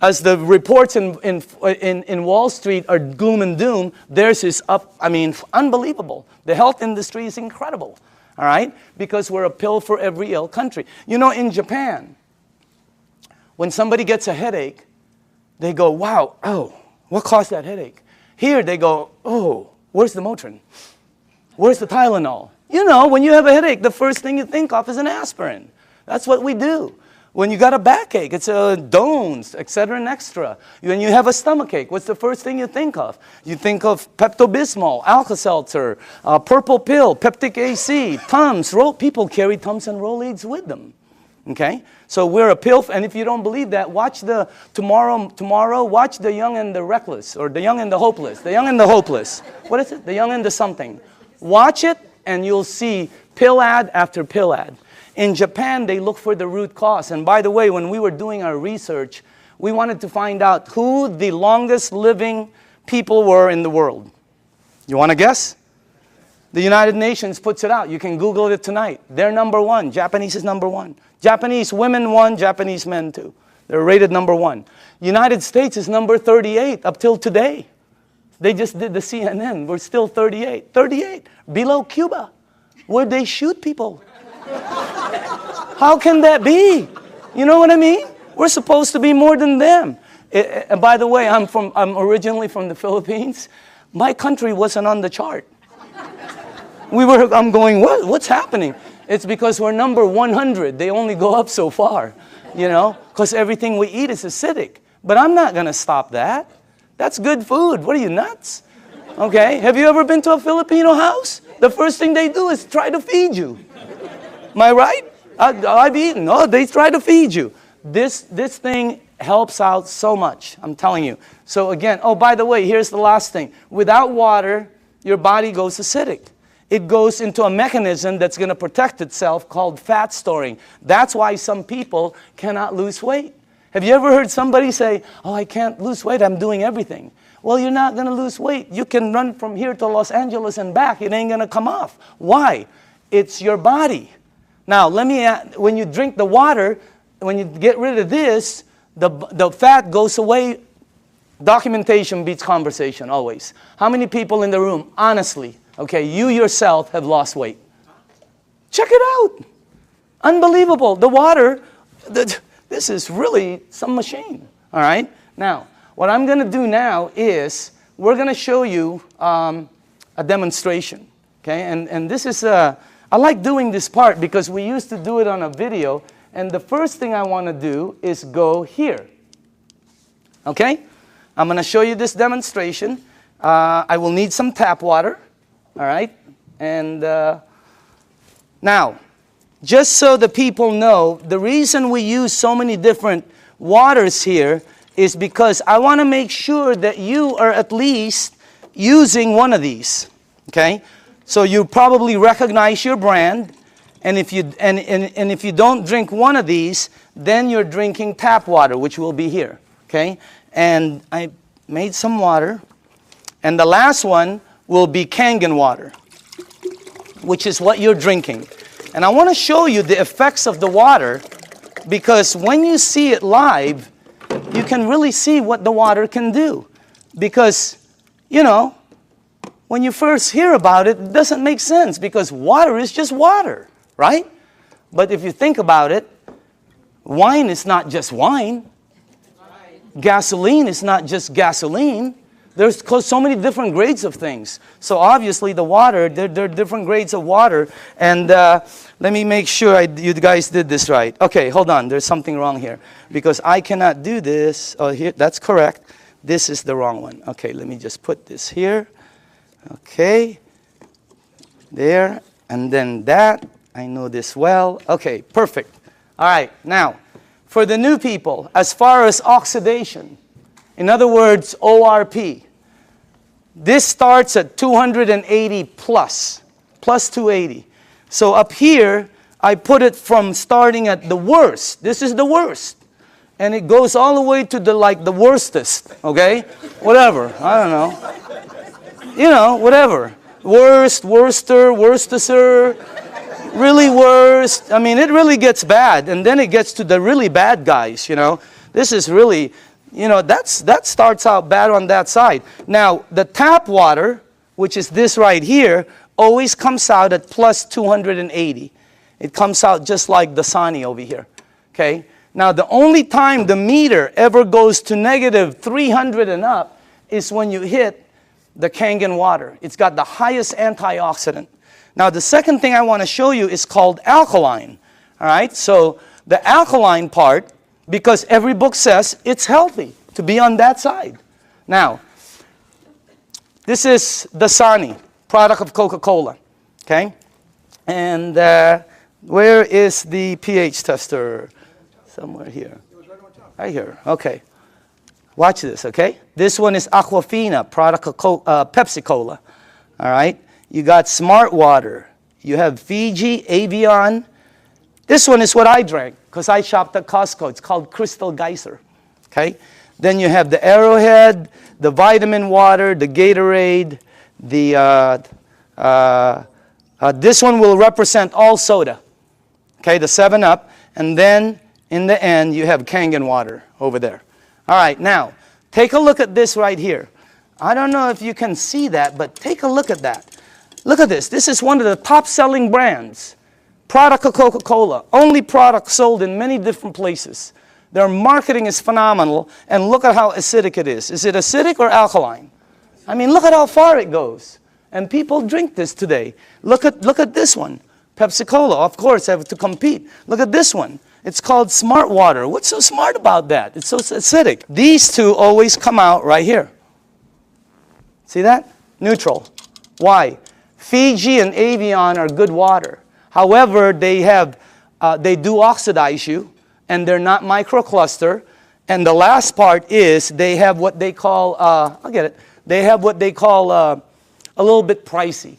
As the reports in Wall Street are gloom and doom, theirs is up, I mean, unbelievable. The health industry is incredible, all right? Because we're a pill for every ill country. You know, in Japan, when somebody gets a headache, they go, wow, what caused that headache? Here they go, where's the Motrin? Where's the Tylenol? You know, when you have a headache, the first thing you think of is an aspirin. That's what we do. When you got a backache, it's Dones, etc. and extra. When you have a stomachache, what's the first thing you think of? You think of Pepto-Bismol, Alka-Seltzer, purple pill, Peptic AC, Tums. People carry Tums and Rolaids with them. Okay? So we're a pill, and if you don't believe that, watch tomorrow, watch The Young and the Reckless, or The Young and the Hopeless. The Young and the Hopeless. What is it? The Young and the something. Watch it, and you'll see pill ad after pill ad. In Japan, they look for the root cause. And by the way, when we were doing our research, we wanted to find out who the longest living people were in the world. You want to guess? The United Nations puts it out. You can Google it tonight. They're number one. Japanese is number one. Japanese women one, Japanese men two. They're rated number one. United States is number 38 up till today. They just did the CNN. We're still 38. 38. Below Cuba, where they shoot people. How can that be? You know what I mean? We're supposed to be more than them. And by the way, I'm originally from the Philippines. My country wasn't on the chart. I'm going, what's happening? It's because we're number 100. They only go up so far, you know, because everything we eat is acidic. But I'm not going to stop that. That's good food. What are you, nuts? Okay, have you ever been to a Filipino house? The first thing they do is try to feed you. Am I right? I've eaten. Oh, they try to feed you. This thing helps out so much, I'm telling you. So again, oh, by the way, here's the last thing. Without water, your body goes acidic. It goes into a mechanism that's going to protect itself called fat storing. That's why some people cannot lose weight. Have you ever heard somebody say, oh, I can't lose weight, I'm doing everything? Well, you're not going to lose weight. You can run from here to Los Angeles and back. It ain't going to come off. Why? It's your body. Now, when you drink the water, when you get rid of this, the fat goes away. Documentation beats conversation, always. How many people in the room, honestly, okay, you yourself have lost weight? Check it out. Unbelievable. The water, this is really some machine, all right? Now, what I'm going to do now is we're going to show you a demonstration, okay? And this is I like doing this part because we used to do it on a video, and the first thing I want to do is go here. Okay? I'm going to show you this demonstration. I will need some tap water, all right? And now, just so the people know, the reason we use so many different waters here is because I want to make sure that you are at least using one of these, okay? So you probably recognize your brand, and if you don't drink one of these, then you're drinking tap water, which will be here, okay? And I made some water, and the last one will be Kangen water, which is what you're drinking. And I want to show you the effects of the water, because when you see it live, you can really see what the water can do. Because, you know, when you first hear about it, it doesn't make sense because water is just water, right? But if you think about it, wine is not just wine. Gasoline is not just gasoline. There's so many different grades of things. So obviously the water, there are different grades of water. And let me make sure you guys did this right. Okay, hold on. There's something wrong here because I cannot do this. Oh, here, that's correct. This is the wrong one. Okay, let me just put this here. Okay, there, and then that. I know this well. Okay, perfect. All right, now, for the new people, as far as oxidation, in other words, ORP, this starts at 280 plus 280. So up here, I put it from starting at the worst. This is the worst. And it goes all the way to the worstest, okay? Whatever, I don't know. You know, whatever. Worst, worster, worstester, really worst. I mean, it really gets bad. And then it gets to the really bad guys, you know. This is really, you know, that starts out bad on that side. Now, the tap water, which is this right here, always comes out at plus 280. It comes out just like the Dasani over here, okay? Now, the only time the meter ever goes to negative 300 and up is when you hit the Kangen water. It's got the highest antioxidant. Now, the second thing I want to show you is called Alkaline. All right? So, the alkaline part, because every book says it's healthy to be on that side. Now, this is Dasani, product of Coca-Cola, okay? And where is the pH tester? Somewhere here. Right here, okay. Watch this, okay? This one is Aquafina, product of Pepsi-Cola, all right? You got Smart Water. You have Fiji, Avion. This one is what I drank because I shopped at Costco. It's called Crystal Geyser, okay? Then you have the Arrowhead, the vitamin water, the Gatorade, the, this one will represent all soda, okay, the 7-Up. And then in the end, you have Kangen water over there. All right, now, take a look at this right here. I don't know if you can see that, but take a look at that. Look at this. This is one of the top-selling brands. Product of Coca-Cola. Only product sold in many different places. Their marketing is phenomenal, and look at how acidic it is. Is it acidic or alkaline? I mean, look at how far it goes. And people drink this today. Look at this one. Pepsi-Cola, of course, have to compete. Look at this one. It's called Smart Water. What's so smart about that? It's so acidic. These two always come out right here. See that? Neutral. Why? Fiji and Avion are good water. However, they do oxidize you, and they're not microcluster. And the last part is they have what they call, I'll get it, they have what they call a little bit pricey.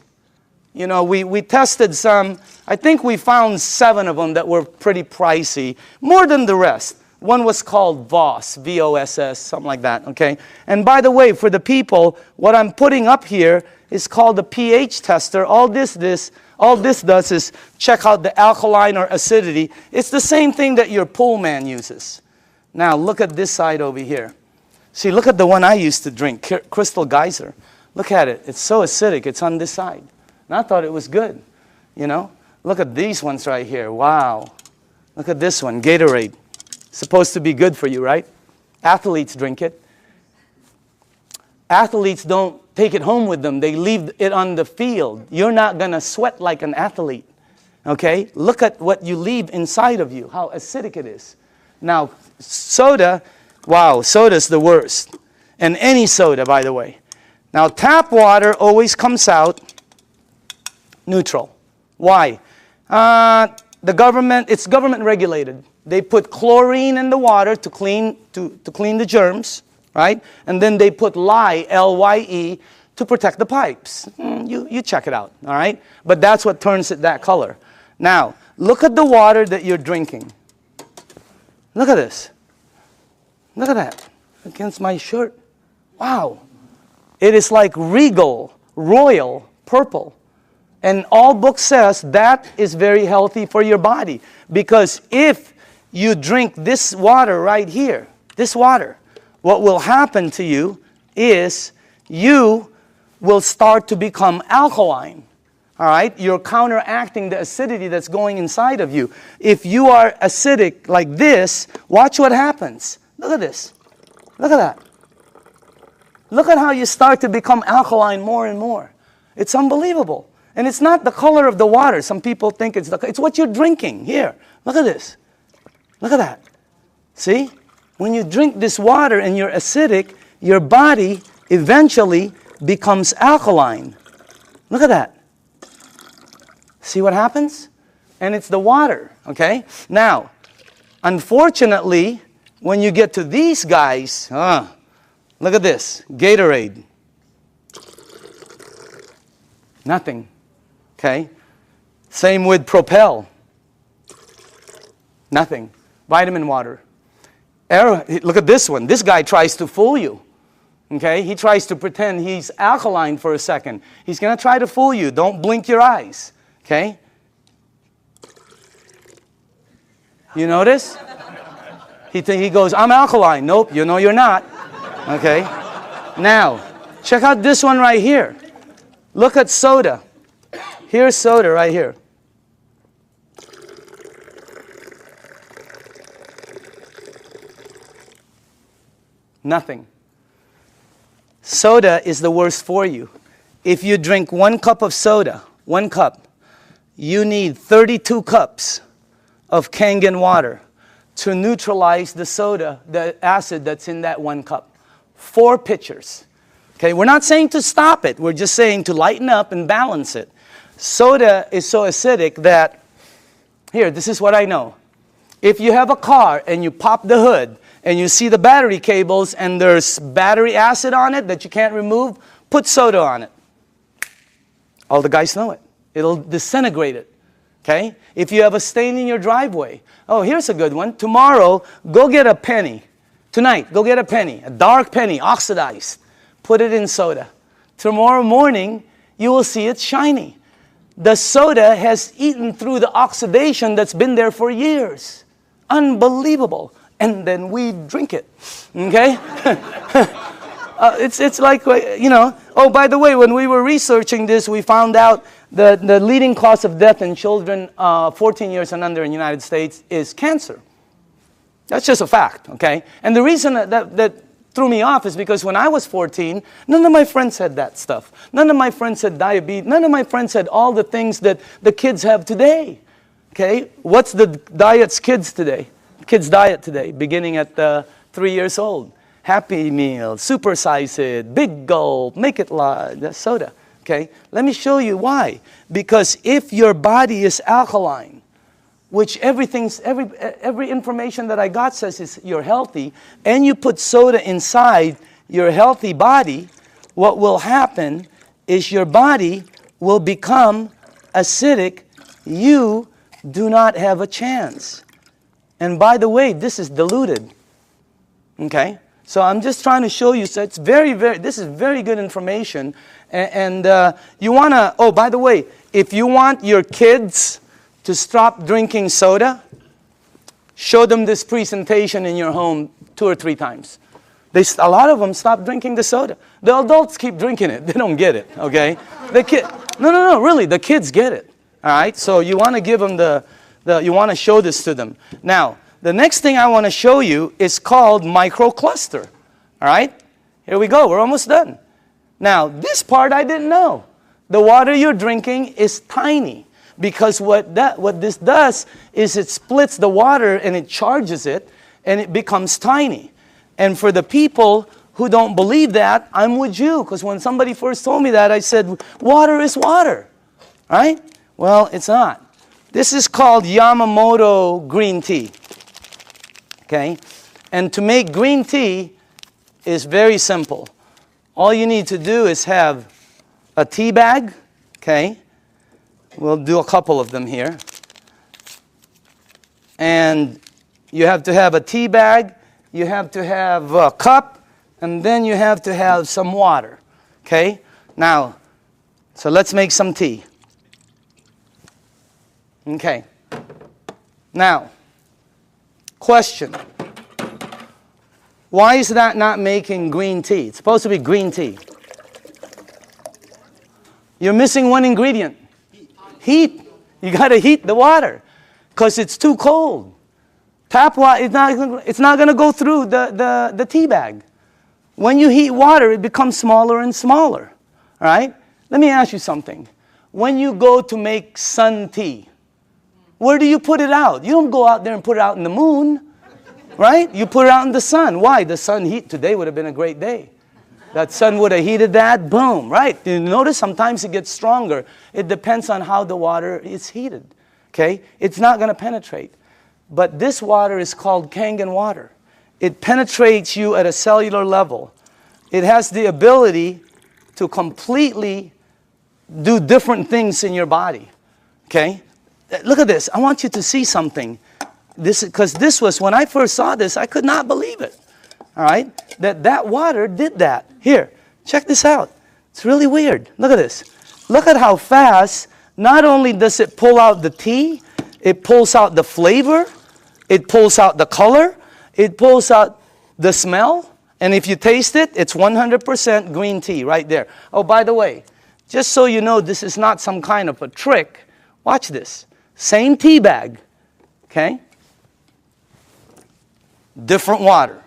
You know, we tested some, I think we found 7 of them that were pretty pricey, more than the rest. One was called VOSS, V-O-S-S, something like that, okay? And by the way, for the people, what I'm putting up here is called the pH tester. All this does is check out the alkaline or acidity. It's the same thing that your pool man uses. Now, look at this side over here. See, look at the one I used to drink, Crystal Geyser. Look at it. It's so acidic. It's on this side. And I thought it was good, you know? Look at these ones right here. Wow. Look at this one, Gatorade. Supposed to be good for you, right? Athletes drink it. Athletes don't take it home with them. They leave it on the field. You're not going to sweat like an athlete, okay? Look at what you leave inside of you, how acidic it is. Now, soda, wow, soda's the worst. And any soda, by the way. Now, tap water always comes out neutral. Why? It's government regulated. They put chlorine in the water to clean the germs, right? And then they put lye, L-Y-E, to protect the pipes. You check it out, all right? But that's what turns it that color. Now, look at the water that you're drinking. Look at this. Look at that. Against my shirt. Wow. It is like regal, royal, purple. And all book says that is very healthy for your body. Because if you drink this water right here, this water, what will happen to you is you will start to become alkaline. All right? You're counteracting the acidity that's going inside of you. If you are acidic like this, watch what happens. Look at this. Look at that. Look at how you start to become alkaline more and more. It's unbelievable. And it's not the color of the water. Some people think it's what you're drinking. Here, look at this. Look at that. See? When you drink this water and you're acidic, your body eventually becomes alkaline. Look at that. See what happens? And it's the water, okay? Now, unfortunately, when you get to these guys, look at this, Gatorade. Nothing, okay? Same with Propel. Nothing. Vitamin water. Look at this one. This guy tries to fool you, okay? He tries to pretend he's alkaline for a second. He's going to try to fool you. Don't blink your eyes, okay? You notice? He goes, I'm alkaline. Nope, you know you're not, okay? Now, check out this one right here. Look at soda. Here's soda right here. Nothing. Soda is the worst for you. If you drink 1 cup of soda, 1 cup, you need 32 cups of Kangen water to neutralize the soda, the acid that's in that 1 cup. 4 pitchers. Okay, we're not saying to stop it. We're just saying to lighten up and balance it. Soda is so acidic that, here, this is what I know. If you have a car and you pop the hood and you see the battery cables and there's battery acid on it that you can't remove, put soda on it. All the guys know it. It'll disintegrate it. Okay? If you have a stain in your driveway, oh, here's a good one. Tomorrow, go get a penny. Tonight, go get a penny, a dark penny, oxidized. Put it in soda. Tomorrow morning, you will see it's shiny. The soda has eaten through the oxidation that's been there for years. Unbelievable. And then we drink it. Okay? It's like, you know, oh, by the way, when we were researching this, we found out the leading cause of death in children 14 years and under in the United States is cancer. That's just a fact, okay? And the reason that threw me off is because when I was 14, none of my friends had that stuff. None of my friends had diabetes. None of my friends had all the things that the kids have today, okay? What's the diet's kids today? Kids' diet today, beginning at 3 years old. Happy Meal, supersize it, big gulp, make it large, soda, okay? Let me show you why. Because if your body is alkaline, which every information that I got says is you're healthy, and you put soda inside your healthy body, what will happen is your body will become acidic. You do not have a chance. And by the way, this is diluted. Okay? So I'm just trying to show you, so it's this is very good information. And you want to, oh, by the way, if you want your kids to stop drinking soda, show them this presentation in your home 2 or 3 times. A lot of them stop drinking the soda. The adults keep drinking it. They don't get it, okay? No, really, the kids get it, all right? So you want to give them you want to show this to them. Now, the next thing I want to show you is called microcluster, all right? Here we go. We're almost done. Now, this part I didn't know. The water you're drinking is tiny. Because what this does is it splits the water and it charges it and it becomes tiny. And for the people who don't believe that, I'm with you. Because when somebody first told me that, I said, water is water. Right? Well, it's not. This is called Yamamoto green tea. Okay? And to make green tea is very simple. All you need to do is have a tea bag. Okay? We'll do a couple of them here. And you have to have a tea bag, you have to have a cup, and then you have to have some water. Okay? Now, so let's make some tea. Okay. Now, question. Why is that not making green tea? It's supposed to be green tea. You're missing one ingredient. Heat. You got to heat the water because it's too cold. Tap water, it's not going to go through the tea bag. When you heat water, it becomes smaller and smaller. All right? Let me ask you something. When you go to make sun tea, where do you put it out? You don't go out there and put it out in the moon. Right? You put it out in the sun. Why? The sun heat. Today would have been a great day. That sun would have heated that, boom, right? You notice sometimes it gets stronger. It depends on how the water is heated, okay? It's not going to penetrate. But this water is called Kangen water. It penetrates you at a cellular level. It has the ability to completely do different things in your body, okay? Look at this. I want you to see something. Because this was, when I first saw this, I could not believe it. All right? That water did that. Here, check this out. It's really weird. Look at this. Look at how fast, not only does it pull out the tea, it pulls out the flavor, it pulls out the color, it pulls out the smell, and if you taste it, it's 100% green tea right there. Oh, by the way, just so you know this is not some kind of a trick, watch this. Same tea bag, okay? Different water.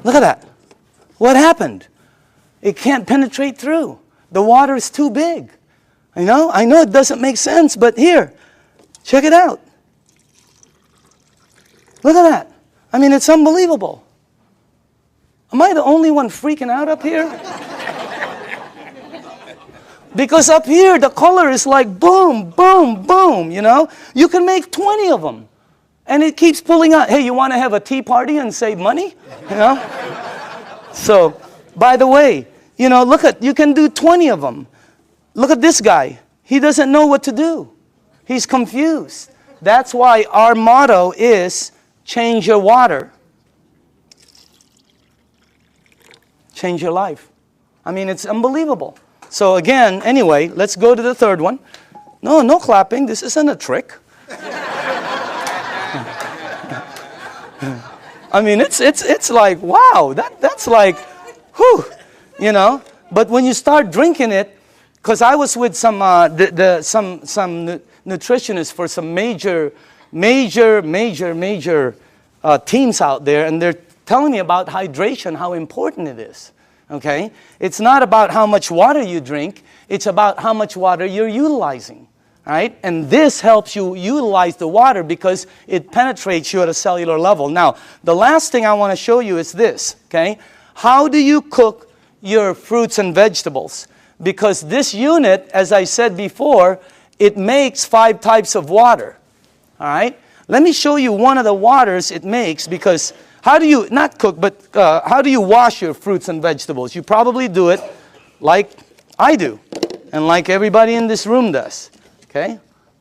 Look at that. What happened? It can't penetrate through The water is too big. I know it doesn't make sense, but here, check it out. Look at that. I mean, it's unbelievable. Am I the only one freaking out up here? Because up here, the color is like boom, boom, boom, you know? You can make 20 of them. And it keeps pulling out. Hey, you want to have a tea party and save money? You know? So, by the way, you know, you can do 20 of them. Look at this guy. He doesn't know what to do. He's confused. That's why our motto is change your water. Change your life. I mean, it's unbelievable. So again, anyway, let's go to the third one. No clapping. This isn't a trick. I mean, it's like, wow, that's like, whew, you know. But when you start drinking it, because I was with some nutritionists for some major teams out there, and they're telling me about hydration, how important it is. Okay, it's not about how much water you drink; it's about how much water you're utilizing. Right? And this helps you utilize the water because it penetrates you at a cellular level. Now, the last thing I want to show you is this, okay? How do you cook your fruits and vegetables? Because this unit, as I said before, it makes 5 types of water. All right? Let me show you one of the waters it makes, because how do you, not cook, but how do you wash your fruits and vegetables? You probably do it like I do, and like everybody in this room does. Okay,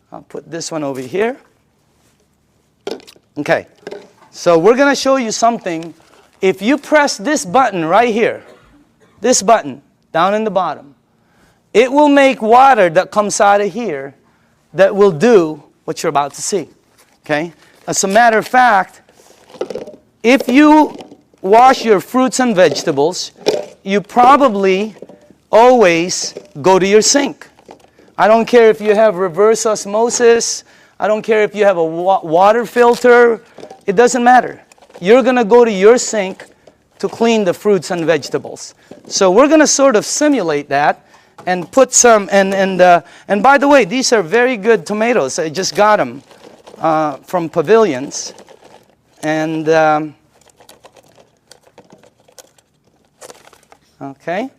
I'll put this one over here. Okay, so we're going to show you something. If you press this button right here, this button down in the bottom, it will make water that comes out of here that will do what you're about to see. Okay, as a matter of fact, if you wash your fruits and vegetables, you probably always go to your sink. I don't care if you have reverse osmosis. I don't care if you have a water filter. It doesn't matter. You're going to go to your sink to clean the fruits and vegetables. So we're going to sort of simulate that and put some, and by the way, these are very good tomatoes. I just got them from Pavilions. And, okay.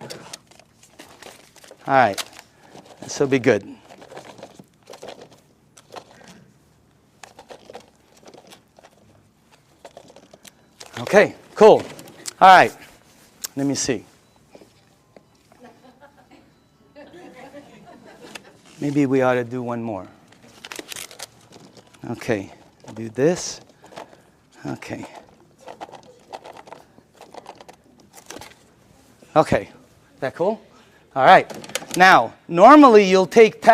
All right. This will be good. Okay, cool. All right. Let me see. Maybe we ought to do one more. Okay, do this. Okay. Okay, is that cool? All right. Now, normally you'll take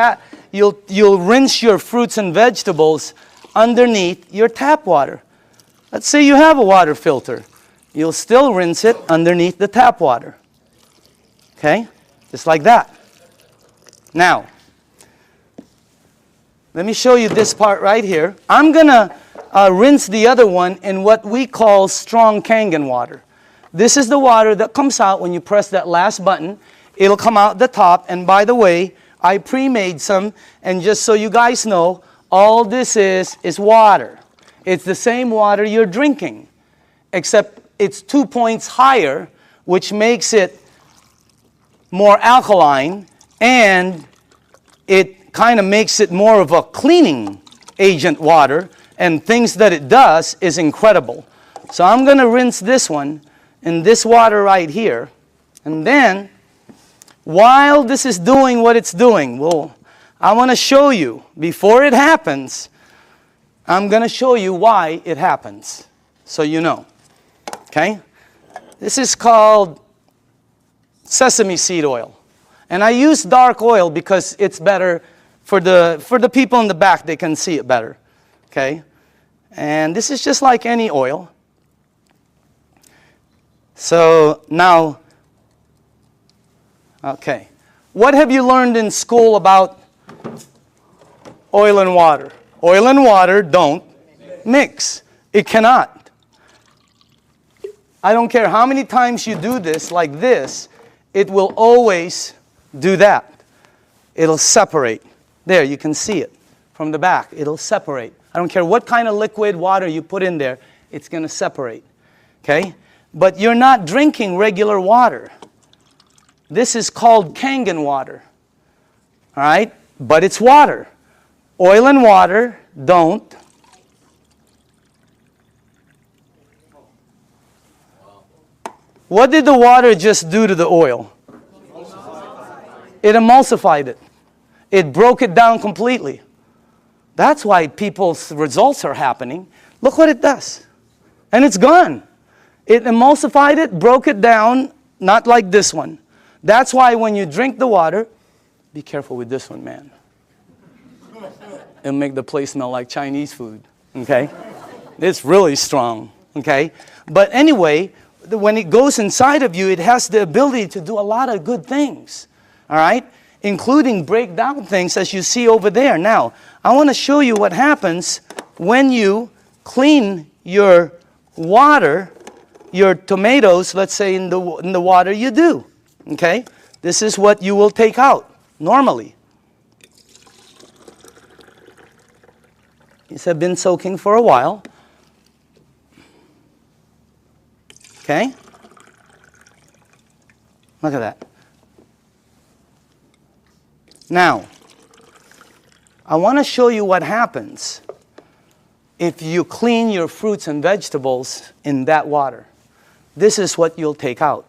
you'll rinse your fruits and vegetables underneath your tap water. Let's say you have a water filter. You'll still rinse it underneath the tap water. Okay? Just like that. Now, let me show you this part right here. I'm going to rinse the other one in what we call strong Kangen water. This is the water that comes out when you press that last button. It'll come out the top. And by the way, I pre-made some. And just so you guys know, all this is water. It's the same water you're drinking, except it's 2 points higher, which makes it more alkaline, and it kind of makes it more of a cleaning agent water, and things that it does is incredible. So I'm going to rinse this one in this water right here, and then while this is doing what it's doing, well, I want to show you, before it happens, I'm going to show you why it happens, so you know. Okay? This is called sesame seed oil. And I use dark oil because it's better for the people in the back. They can see it better. Okay? And this is just like any oil. So now, okay. What have you learned in school about oil and water? Oil and water don't mix. It cannot. I don't care how many times you do this like this, it will always do that. It'll separate. There, you can see it from the back. It'll separate. I don't care what kind of liquid water you put in there, it's going to separate. Okay? But you're not drinking regular water. This is called Kangen water. All right? But it's water. Oil and water don't. What did the water just do to the oil? It emulsified it. It broke it down completely. That's why people's results are happening. Look what it does. And it's gone. It emulsified it, broke it down, not like this one. That's why when you drink the water, be careful with this one, man. It'll make the place smell like Chinese food, okay? It's really strong, okay? But anyway, when it goes inside of you, it has the ability to do a lot of good things, all right? Including break down things as you see over there. Now, I want to show you what happens when you clean your water, your tomatoes, let's say in the water you do, okay? This is what you will take out normally. These have been soaking for a while. Okay? Look at that. Now, I want to show you what happens if you clean your fruits and vegetables in that water. This is what you'll take out.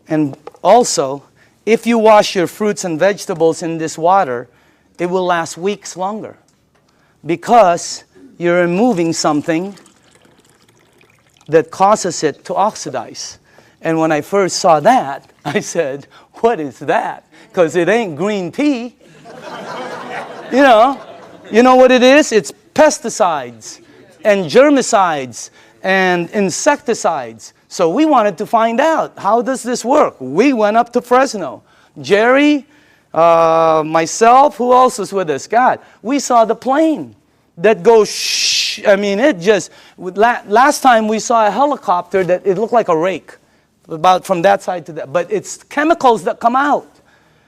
And also, if you wash your fruits and vegetables in this water, it will last weeks longer because you're removing something that causes it to oxidize. And when I first saw that, I said, what is that? Because it ain't green tea. You know what it is? It's pesticides and germicides and insecticides. So we wanted to find out, how does this work? We went up to Fresno. Jerry, myself, who else was with us? God, we saw the plane that goes shh. I mean, it just, last time we saw a helicopter that it looked like a rake, about from that side to that. But it's chemicals that come out.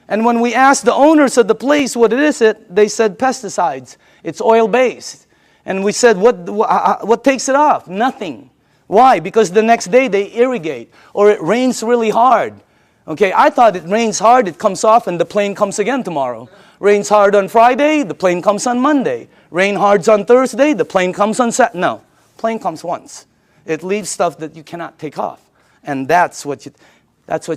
And when we asked the owners of the place what it is, they said pesticides. It's oil-based. And we said, what takes it off? Nothing. Why? Because the next day they irrigate, or it rains really hard. Okay, I thought it rains hard, it comes off, and the plane comes again tomorrow. Rains hard on Friday, the plane comes on Monday. Rain hard on Thursday, the plane comes on Saturday. No, plane comes once. It leaves stuff that you cannot take off. And that's what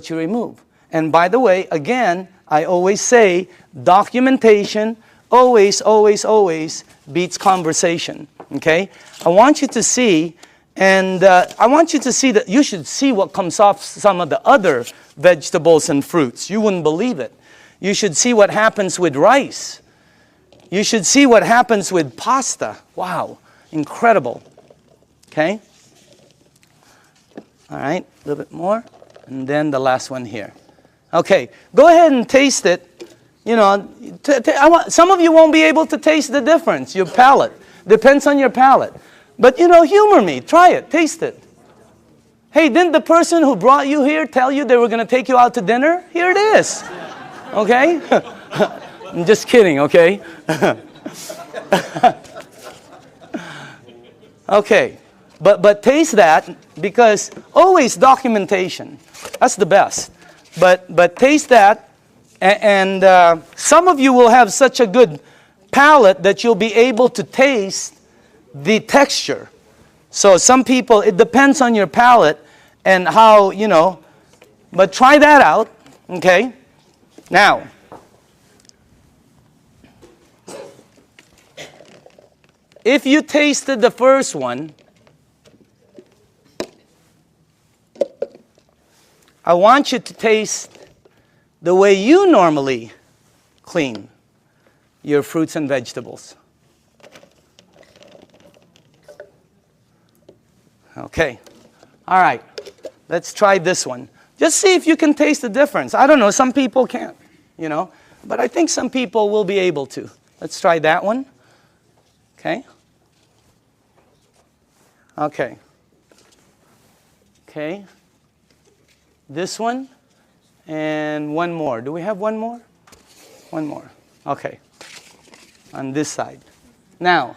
you remove. And by the way, again, I always say, documentation always, always, always beats conversation. Okay? I want you to see. And I want you to see that you should see what comes off some of the other vegetables and fruits. You wouldn't believe it. You should see what happens with rice. You should see what happens with pasta. Wow, incredible. Okay? All right, a little bit more. And then the last one here. Okay, go ahead and taste it. You know, some of you won't be able to taste the difference. Your palate. Depends on your palate. But, you know, humor me. Try it. Taste it. Hey, didn't the person who brought you here tell you they were going to take you out to dinner? Here it is. Okay? I'm just kidding, okay? Okay. But taste that, because always documentation. That's the best. But taste that, and some of you will have such a good palate that you'll be able to taste the texture. So some people, it depends on your palate and how, you know, but try that out, okay? Now, if you tasted the first one, I want you to taste the way you normally clean your fruits and vegetables. Okay. All right. Let's try this one. Just see if you can taste the difference. I don't know. Some people can't, you know. but I think some people will be able to. Let's try that one. Okay. Okay. Okay. This one and one more. Do we have one more? One more. Okay. On this side. Now,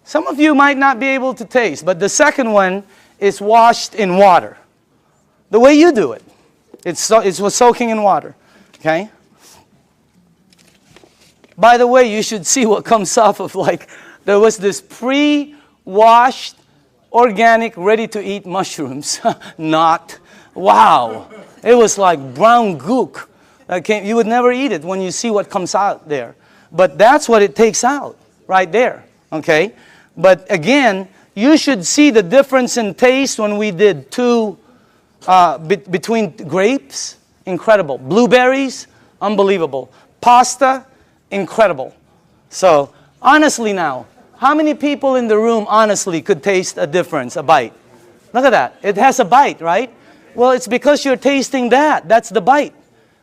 some of you might not be able to taste, but the second one is washed in water. The way you do it. It's soaking in water. Okay? By the way, you should see what comes off of, like, there was this pre-washed, organic, ready-to-eat mushrooms. Not. Wow. It was like brown gook. You would never eat it when you see what comes out there. But that's what it takes out, right there. Okay? But again, you should see the difference in taste when we did between grapes, incredible. Blueberries, unbelievable. Pasta, incredible. So, honestly now, how many people in the room honestly could taste a difference, a bite? Look at that. It has a bite, right? Well, it's because you're tasting that. That's the bite,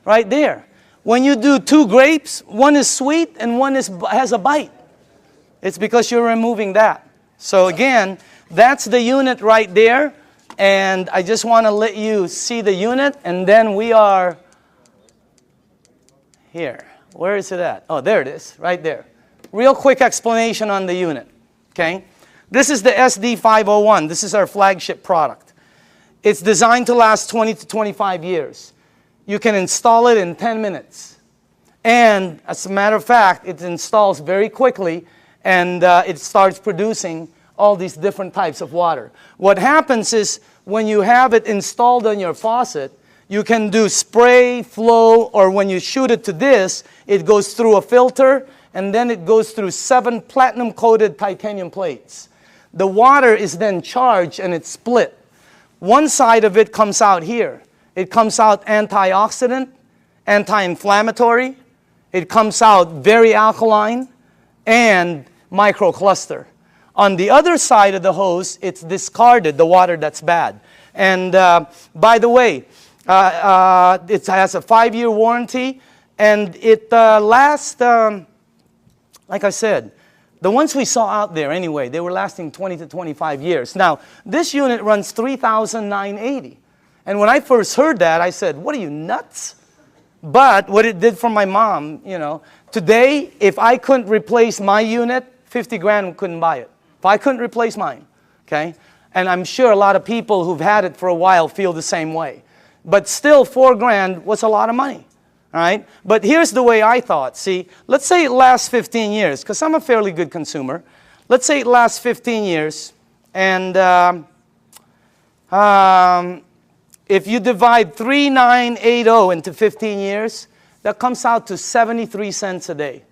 right there. When you do 2 grapes, one is sweet and one has a bite. It's because you're removing that. So again, that's the unit right there. And I just want to let you see the unit. And then we are here. Where is it at? Oh, there it is, right there. Real quick explanation on the unit. Okay? This is the SD501. This is our flagship product. It's designed to last 20 to 25 years. You can install it in 10 minutes. And as a matter of fact, it installs very quickly, and it starts producing all these different types of water. What happens is when you have it installed on your faucet, you can do spray, flow, or when you shoot it to this, it goes through a filter, and then it goes through 7 platinum-coated titanium plates. The water is then charged and it's split. One side of it comes out here. It comes out antioxidant, anti-inflammatory. It comes out very alkaline and microcluster. On the other side of the hose, it's discarded, the water that's bad. And by the way, it has a 5-year warranty, and it lasts, like I said, the ones we saw out there anyway, they were lasting 20 to 25 years. Now, this unit runs $3,980. And when I first heard that, I said, what are you, nuts? But what it did for my mom, you know, today, if I couldn't replace my unit, 50 grand couldn't buy it. If I couldn't replace mine, okay? And I'm sure a lot of people who've had it for a while feel the same way. But still, 4 grand was a lot of money, all right? But here's the way I thought. See, let's say it lasts 15 years, because I'm a fairly good consumer. Let's say it lasts 15 years, and if you divide 3,980 into 15 years, that comes out to 73 cents a day.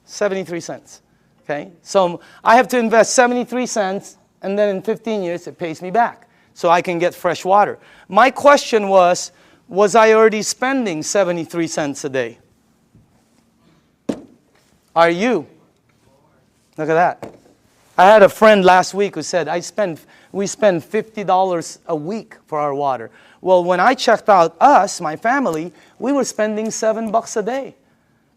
73 cents. Okay? So I have to invest 73 cents, and then in 15 years it pays me back. So I can get fresh water. My question was I already spending 73 cents a day? Are you? Look at that. I had a friend last week who said, we spend $50 a week for our water. Well, when I checked out us, my family, we were spending $7 a day.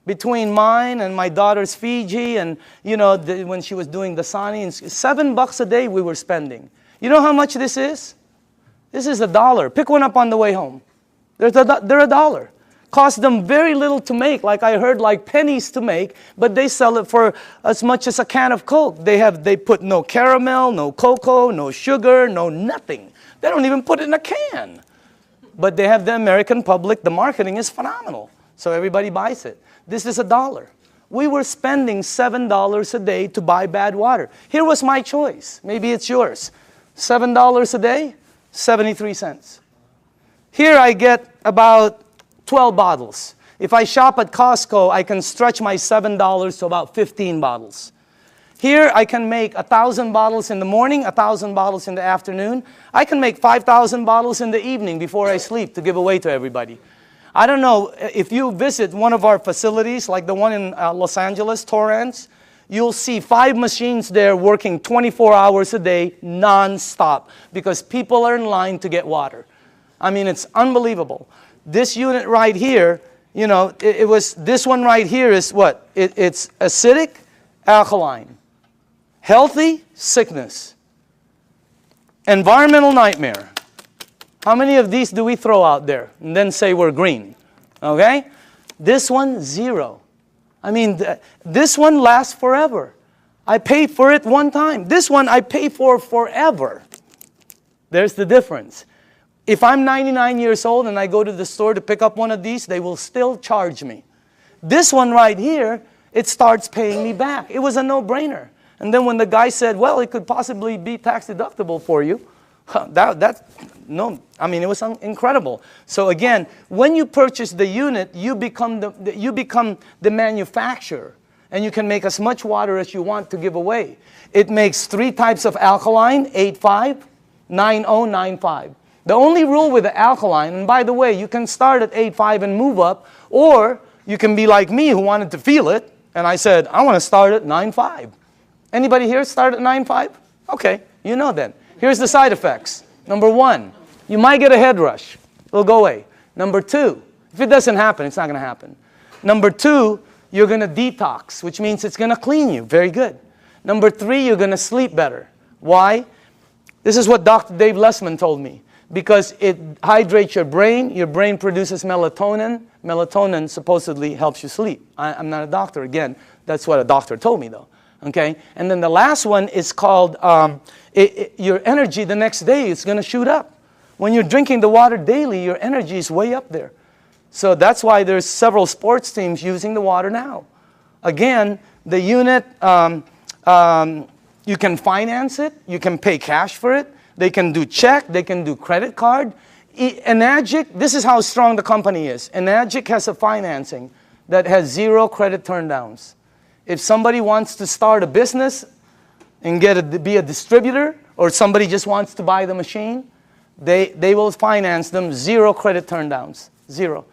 Between mine and my daughter's Fiji and, you know, when she was doing the Sani, $7 a day we were spending. You know how much this is? This is $1. Pick one up on the way home. They're $1. Cost them very little to make, like I heard, like pennies to make, but they sell it for as much as a can of Coke. They put no caramel, no cocoa, no sugar, no nothing. They don't even put it in a can. But they have the American public, the marketing is phenomenal. So everybody buys it. This is $1. We were spending $7 a day to buy bad water. Here was my choice. Maybe it's yours. $7 a day, 73 cents. Here I get about 12 bottles. If I shop at Costco, I can stretch my $7 to about 15 bottles. Here I can make 1,000 bottles in the morning, 1,000 bottles in the afternoon. I can make 5,000 bottles in the evening before I sleep to give away to everybody. I don't know, if you visit one of our facilities, like the one in Los Angeles, Torrance, you'll see 5 machines there working 24 hours a day, non-stop, because people are in line to get water. I mean, it's unbelievable. This unit right here, you know, it was, this one right here is what? It's acidic, alkaline. Healthy, sickness. Environmental nightmare. How many of these do we throw out there and then say we're green? Okay? This one, 0. I mean, this one lasts forever. I pay for it one time. This one I pay for forever. There's the difference. If I'm 99 years old and I go to the store to pick up one of these, they will still charge me. This one right here, it starts paying me back. It was a no-brainer. And then when the guy said, well, it could possibly be tax deductible for you, no, I mean, it was incredible. So again, when you purchase the unit, you become the manufacturer. And you can make as much water as you want to give away. It makes 3 types of alkaline, 8.5, 9.0, 9.5. The only rule with the alkaline, and by the way, you can start at 8.5 and move up, or you can be like me who wanted to feel it, and I said, I want to start at 9.5. Anybody here start at 9.5? Okay, you know then. Here's the side effects. Number 1, you might get a head rush. It'll go away. Number 2, if it doesn't happen, it's not going to happen. Number 2, you're going to detox, which means it's going to clean you. Very good. Number 3, you're going to sleep better. Why? This is what Dr. Dave Lessman told me. Because it hydrates your brain produces melatonin. Melatonin supposedly helps you sleep. I'm not a doctor, again. That's what a doctor told me, though. Okay? And then the last one is called, your energy the next day is going to shoot up. When you're drinking the water daily, your energy is way up there. So that's why there's several sports teams using the water now. Again, the unit, you can finance it. You can pay cash for it. They can do check. They can do credit card. Enagic, this is how strong the company is. Enagic has a financing that has 0 credit turndowns. If somebody wants to start a business and be a distributor, or somebody just wants to buy the machine, they will finance them 0 credit turndowns. 0.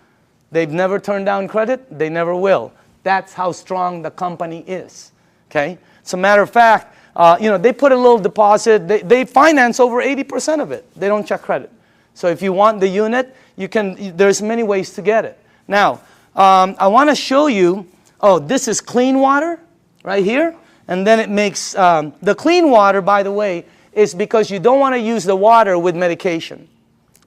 They've never turned down credit. They never will. That's how strong the company is. Okay? As a matter of fact, you know, they put a little deposit. They finance over 80% of it. They don't check credit. So if you want the unit, you can. There's many ways to get it. Now, I want to show you. Oh, this is clean water right here. And then it makes the clean water, by the way, is because you don't want to use the water with medication.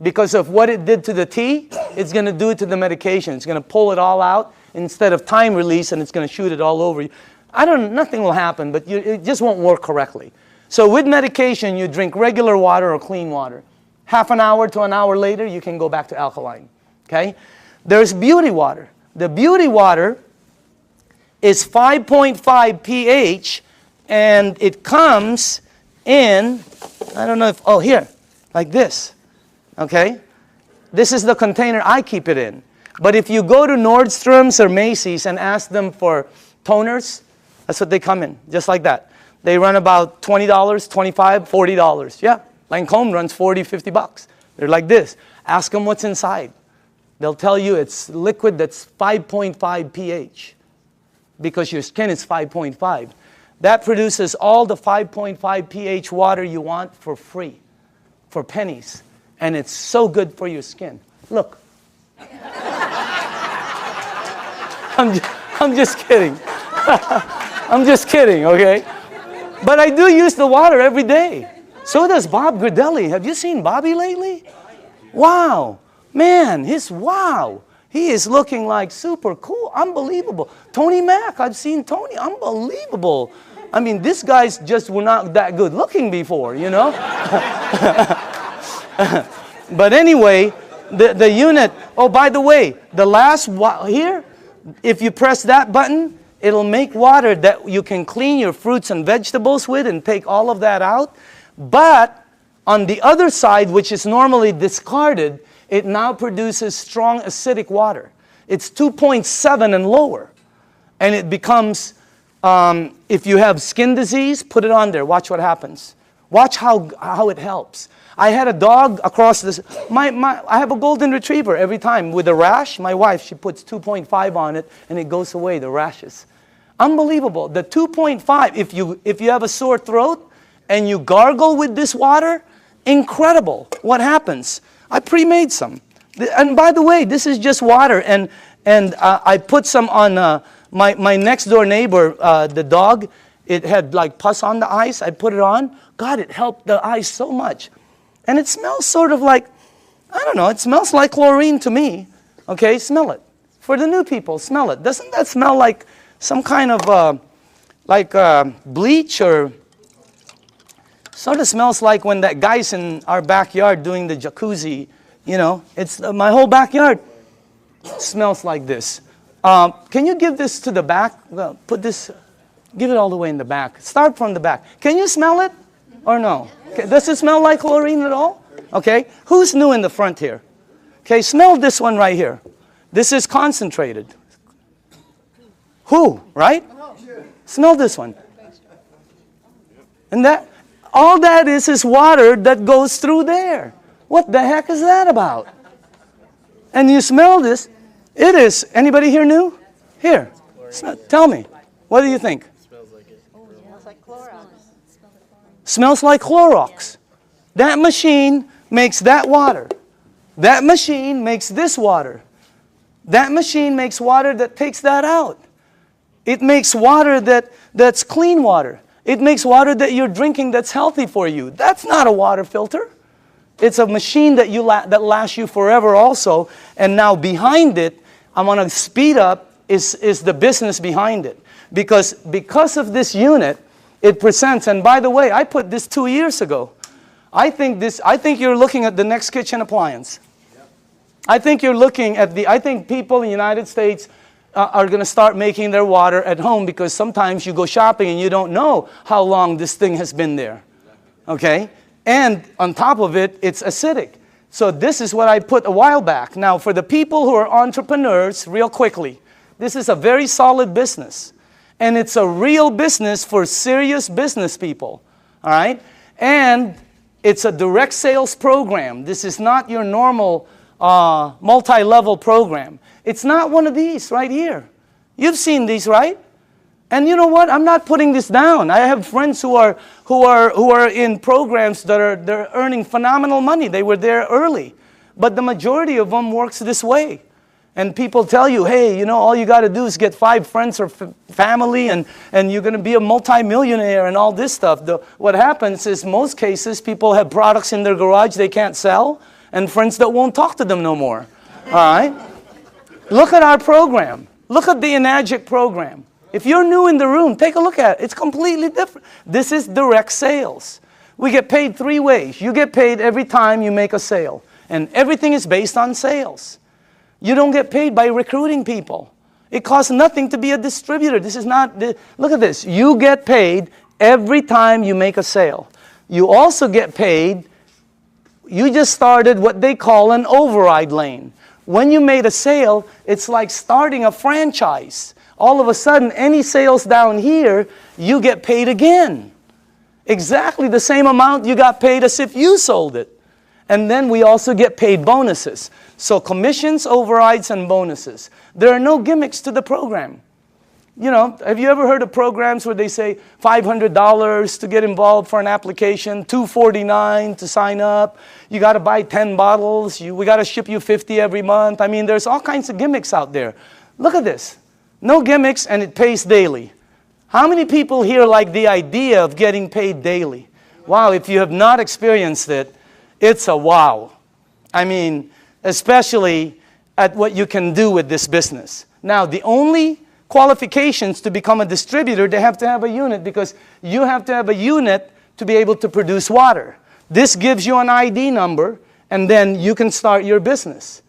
Because of what it did to the tea, it's going to do it to the medication. It's going to pull it all out instead of time release, and it's going to shoot it all over you. Nothing will happen, but it just won't work correctly. So with medication, you drink regular water or clean water. Half an hour to an hour later, you can go back to alkaline. Okay? There's beauty water. The beauty water is 5.5 pH, and it comes in, I don't know if, oh, here, like this. Okay? This is the container I keep it in. But if you go to Nordstrom's or Macy's and ask them for toners, that's what they come in, just like that. They run about $20, $25, $40. Yeah, Lancome runs $40, $50. They're like this. Ask them what's inside. They'll tell you it's liquid that's 5.5 pH because your skin is 5.5. That produces all the 5.5 pH water you want for free, for pennies. And it's so good for your skin. Look. I'm just kidding. I'm just kidding, okay? But I do use the water every day. So does Bob Gridelli. Have you seen Bobby lately? Wow. Man, wow. He is looking like super cool. Unbelievable. Tony Mack, I've seen Tony. Unbelievable. I mean, these guys just were not that good looking before, you know? But anyway, the unit, oh, by the way, the last here, if you press that button, it'll make water that you can clean your fruits and vegetables with and take all of that out. But on the other side, which is normally discarded, it now produces strong acidic water. It's 2.7 and lower. And it becomes, if you have skin disease, put it on there. Watch what happens. Watch how it helps. I had a dog across this. I have a golden retriever every time with a rash. My wife, she puts 2.5 on it, and it goes away, the rashes. Unbelievable. The 2.5, if you have a sore throat and you gargle with this water, incredible. What happens? I pre-made some. And by the way, this is just water. And And I put some on my next door neighbor, the dog. It had like pus on the eyes. I put it on. God, it helped the eyes so much. And it smells sort of like, I don't know, it smells like chlorine to me. Okay, smell it. For the new people, smell it. Doesn't that smell like some kind of bleach, or sort of smells like when that guy's in our backyard doing the jacuzzi, you know? It's my whole backyard smells like this. Can you give this to the back? Well, put this, give it all the way in the back. Start from the back. Can you smell it or no? Okay. Does it smell like chlorine at all? Okay. Who's new in the front here? Okay, smell this one right here. This is concentrated. Who, right? Smell this one. And that, all that is water that goes through there. What the heck is that about? And you smell this. It is, anybody here new? Here, tell me. What do you think? Smells like it. Oh, it smells like Clorox. Smells like Clorox. That machine makes that water. That machine makes this water. That machine makes water that takes that out. It makes water that's clean water. It makes water that you're drinking that's healthy for you. That's not a water filter. It's a machine that that lasts you forever also. And now behind it, I'm going to speed up, is the business behind it. Because of this unit, it presents, and by the way, I put this 2 years ago. I think you're looking at the next kitchen appliance. I think you're looking at I think people in the United States are going to start making their water at home, because sometimes you go shopping and you don't know how long this thing has been there. Okay? And on top of it, it's acidic. So this is what I put a while back. Now, for the people who are entrepreneurs, real quickly, this is a very solid business. And it's a real business for serious business people. All right? And it's a direct sales program. This is not your normal multi-level program. It's not one of these right here. You've seen these, right? And you know what? I'm not putting this down. I have friends who are in programs they're earning phenomenal money. They were there early. But the majority of them works this way. And people tell you, hey, you know, all you got to do is get 5 friends or family, and you're going to be a multimillionaire and all this stuff. What happens is, most cases, people have products in their garage they can't sell, and friends that won't talk to them no more. All right? Look at our program. Look at the Enagic program. If you're new in the room, take a look at it. It's completely different. This is direct sales. We get paid 3 ways. You get paid every time you make a sale. And everything is based on sales. You don't get paid by recruiting people. It costs nothing to be a distributor. This is not, look at this. You get paid every time you make a sale. You also get paid, you just started what they call an override lane. When you made a sale, it's like starting a franchise. All of a sudden, any sales down here, you get paid again. Exactly the same amount you got paid as if you sold it. And then we also get paid bonuses. So commissions, overrides, and bonuses. There are no gimmicks to the program. You know, have you ever heard of programs where they say $500 to get involved for an application, $249 to sign up, you got to buy 10 bottles, we got to ship you 50 every month. I mean, there's all kinds of gimmicks out there. Look at this. No gimmicks, and it pays daily. How many people here like the idea of getting paid daily? Wow, if you have not experienced it, it's a wow. I mean, especially at what you can do with this business. Now, the only qualifications to become a distributor, they have to have a unit, because you have to have a unit to be able to produce water. This gives you an ID number, and then you can start your business.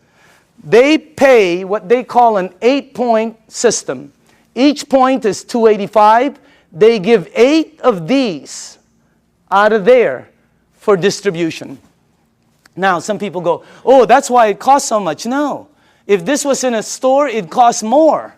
They pay what they call an 8-point system. Each point is $285. They give 8 of these out of there for distribution. Now, some people go, oh, that's why it costs so much. No. If this was in a store, it costs more.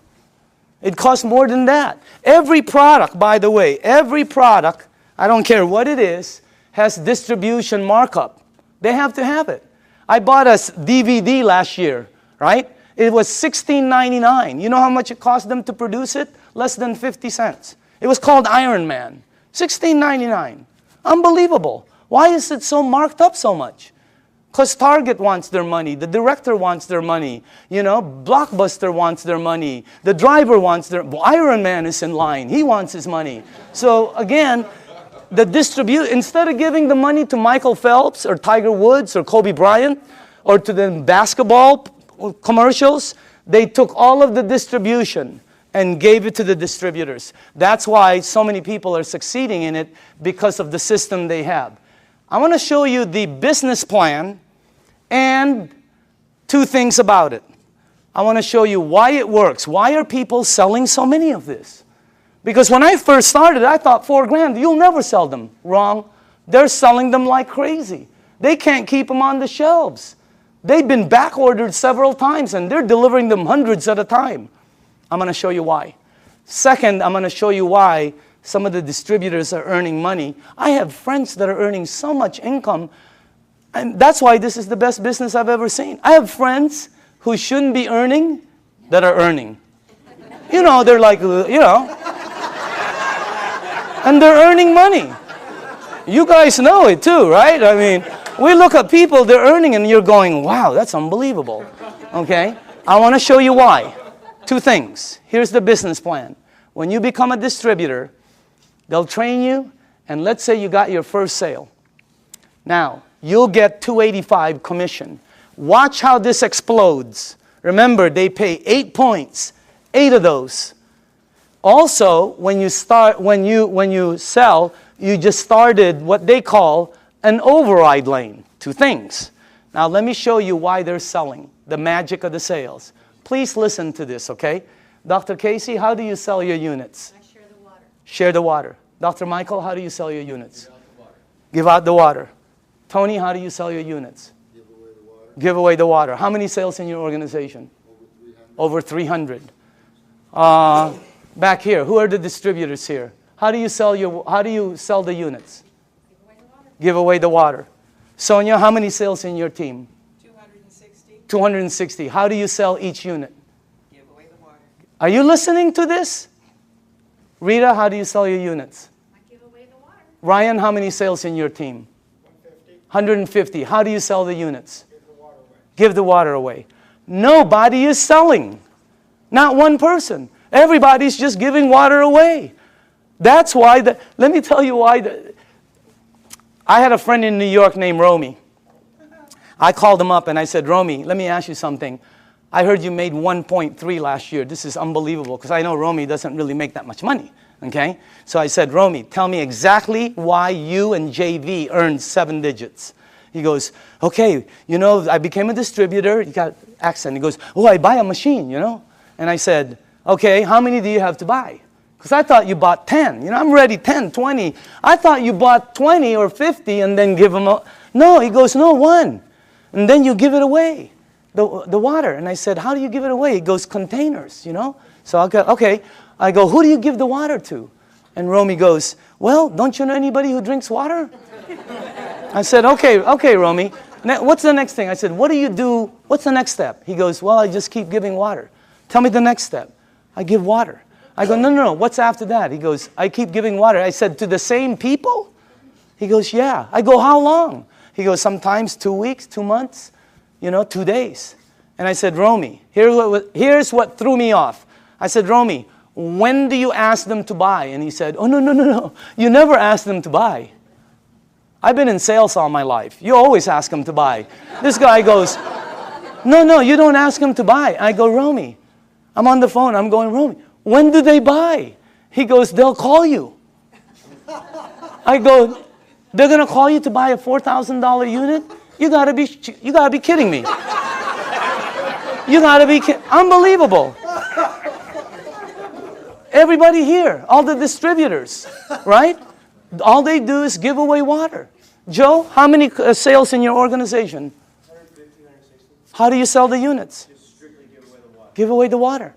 It costs more than that. Every product, by the way, every product, I don't care what it is, has distribution markup. They have to have it. I bought a DVD last year, right? It was $16.99. You know how much it cost them to produce it? Less than 50 cents. It was called Iron Man. $16.99. Unbelievable. Why is it so marked up so much? Because Target wants their money, the director wants their money, Blockbuster wants their money, the driver wants their, Iron Man is in line, he wants his money. So again, instead of giving the money to Michael Phelps or Tiger Woods or Kobe Bryant or to the basketball commercials, they took all of the distribution and gave it to the distributors. That's why so many people are succeeding in it, because of the system they have. I want to show you the business plan and two things about it. I want to show you why it works. Why are people selling so many of this? Because when I first started, I thought $4,000, you'll never sell them. Wrong. They're selling them like crazy. They can't keep them on the shelves. They've been back ordered several times and they're delivering them hundreds at a time. I'm going to show you why. Second, I'm going to show you why some of the distributors are earning money. I have friends that are earning so much income, and that's why this is the best business I've ever seen. I have friends who shouldn't be earning that are earning. They're like, and they're earning money. You guys know it too, right? I mean, we look at people, they're earning, and you're going, wow, that's unbelievable. Okay? I want to show you why. Two things. Here's the business plan. When you become a distributor, they'll train you, and let's say you got your first sale. Now, you'll get $285 commission. Watch how this explodes. Remember, they pay 8 points, 8 of those. Also, when you sell, you just started what they call an override lane. Two things. Now, let me show you why they're selling, the magic of the sales. Please listen to this, okay? Dr. Casey, how do you sell your units? I share the water. Share the water. Dr. Michael, how do you sell your units? Give out the water. Give out the water. Tony, how do you sell your units? Give away the water. Give away the water. How many sales in your organization? Over 300. Over 300. Back here, who are the distributors here? How do you sell the units? Give away the water. Give away the water. Sonia, how many sales in your team? 260. 260. How do you sell each unit? Give away the water. Are you listening to this? Rita, how do you sell your units? I give away the water. Ryan, how many sales in your team? 150. How do you sell the units? Give the water away. Give the water away. Nobody is selling. Not one person. Everybody's just giving water away. That's why, let me tell you why. I had a friend in New York named Romy. I called him up and I said, Romy, let me ask you something. I heard you made 1.3 last year. This is unbelievable, because I know Romy doesn't really make that much money. Okay? So I said, Romy, tell me exactly why you and JV earned 7 digits. He goes, okay, I became a distributor. He got accent. He goes, oh, I buy a machine, And I said, okay, how many do you have to buy? Because I thought you bought 10. I'm ready, 10, 20. I thought you bought 20 or 50 and then give them a... No, he goes, no, 1. And then you give it away, the water. And I said, how do you give it away? He goes, containers, So I go, okay. I go, who do you give the water to? And Romy goes, well, don't you know anybody who drinks water? I said, okay, Romy. What's the next thing? I said, what do you do? What's the next step? He goes, well, I just keep giving water. Tell me the next step. I give water. I go, no. What's after that? He goes, I keep giving water. I said, to the same people? He goes, yeah. I go, how long? He goes, sometimes 2 weeks, 2 months, 2 days. And I said, Romy, here's what threw me off. I said, Romy, when do you ask them to buy? And he said, oh, no. You never ask them to buy. I've been in sales all my life. You always ask them to buy. This guy goes, no, you don't ask them to buy. I go, Romy, I'm on the phone. I'm going, Romy, when do they buy? He goes, they'll call you. I go, they're going to call you to buy a $4,000 unit? You gotta be kidding me. You gotta be kidding. Unbelievable. Everybody here, all the distributors, right? All they do is give away water. Joe, how many sales in your organization? 150, 160. How do you sell the units? Just strictly give away the water. Give away the water.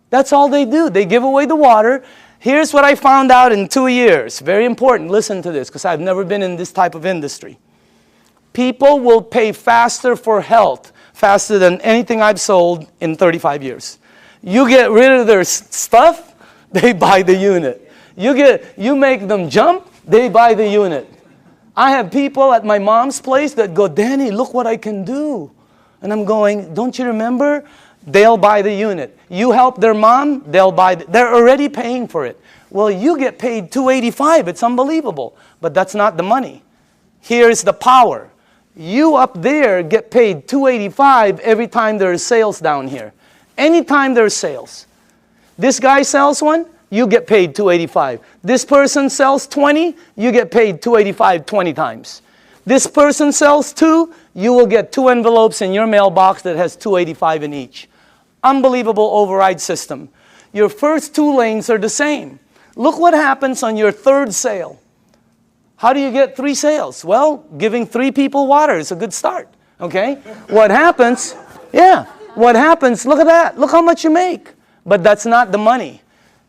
That's all they do. They give away the water. Here's what I found out in 2 years. Very important. Listen to this, because I've never been in this type of industry. People will pay faster for health, faster than anything I've sold in 35 years. You get rid of their stuff, they buy the unit. You make them jump, they buy the unit. I have people at my mom's place that go, Danny, look what I can do. And I'm going, don't you remember? They'll buy the unit. You help their mom, they'll buy. They're already paying for it. Well, you get paid $285. It's unbelievable. But that's not the money. Here's the power. You up there get paid $285 every time there's sales down here. Anytime there's sales. This guy sells one, you get paid $285. This person sells 20, you get paid $285 20 times. This person sells 2, you will get 2 envelopes in your mailbox that has $285 in each. Unbelievable override system. Your first 2 lanes are the same. Look what happens on your 3rd sale. How do you get 3 sales? Well, giving 3 people water is a good start. Okay? What happens? Yeah. What happens? Look at that. Look how much you make. But that's not the money.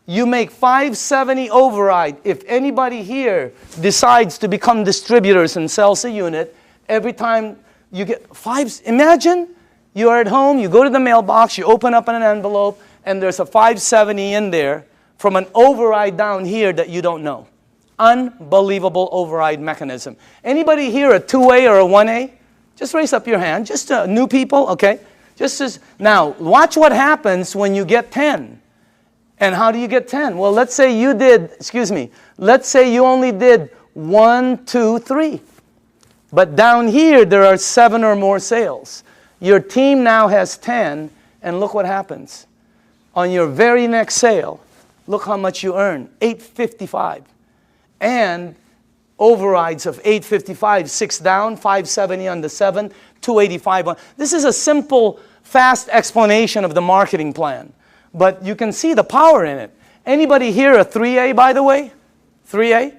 You make $570 override. If anybody here decides to become distributors and sells a unit, every time you get 5, imagine you are at home, you go to the mailbox, you open up an envelope, and there's a $570 in there from an override down here that you don't know. Unbelievable override mechanism. Anybody here a 2A or a 1A? Just raise up your hand. Just new people, okay? Now, watch what happens when you get 10. And how do you get 10? Well, let's say you did, let's say you only did 1, 2, 3. But down here, there are 7 or more sales. Your team now has 10, and look what happens. On your very next sale, look how much you earn, $855. And overrides of $855, 6 down, $570 on the 7, $285 on. This is a simple, fast explanation of the marketing plan. But you can see the power in it. Anybody here a 3A, by the way? 3A?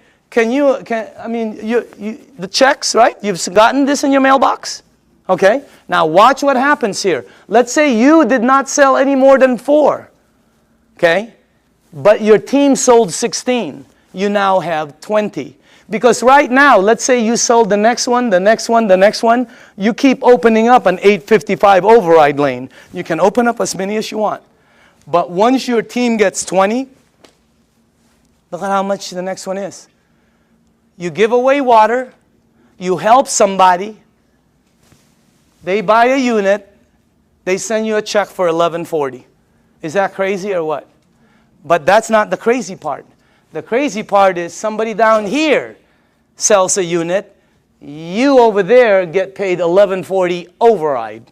The checks, right? You've gotten this in your mailbox? Okay? Now watch what happens here. Let's say you did not sell any more than 4. Okay? But your team sold 16. You now have 20. Because right now, let's say you sold the next one, the next one, the next one. You keep opening up an 855 override lane. You can open up as many as you want. But once your team gets 20, look at how much the next one is. You give away water. You help somebody. They buy a unit. They send you a check for $1140. Is that crazy or what? But that's not the crazy part. The crazy part is somebody down here sells a unit. You over there get paid $1140 override.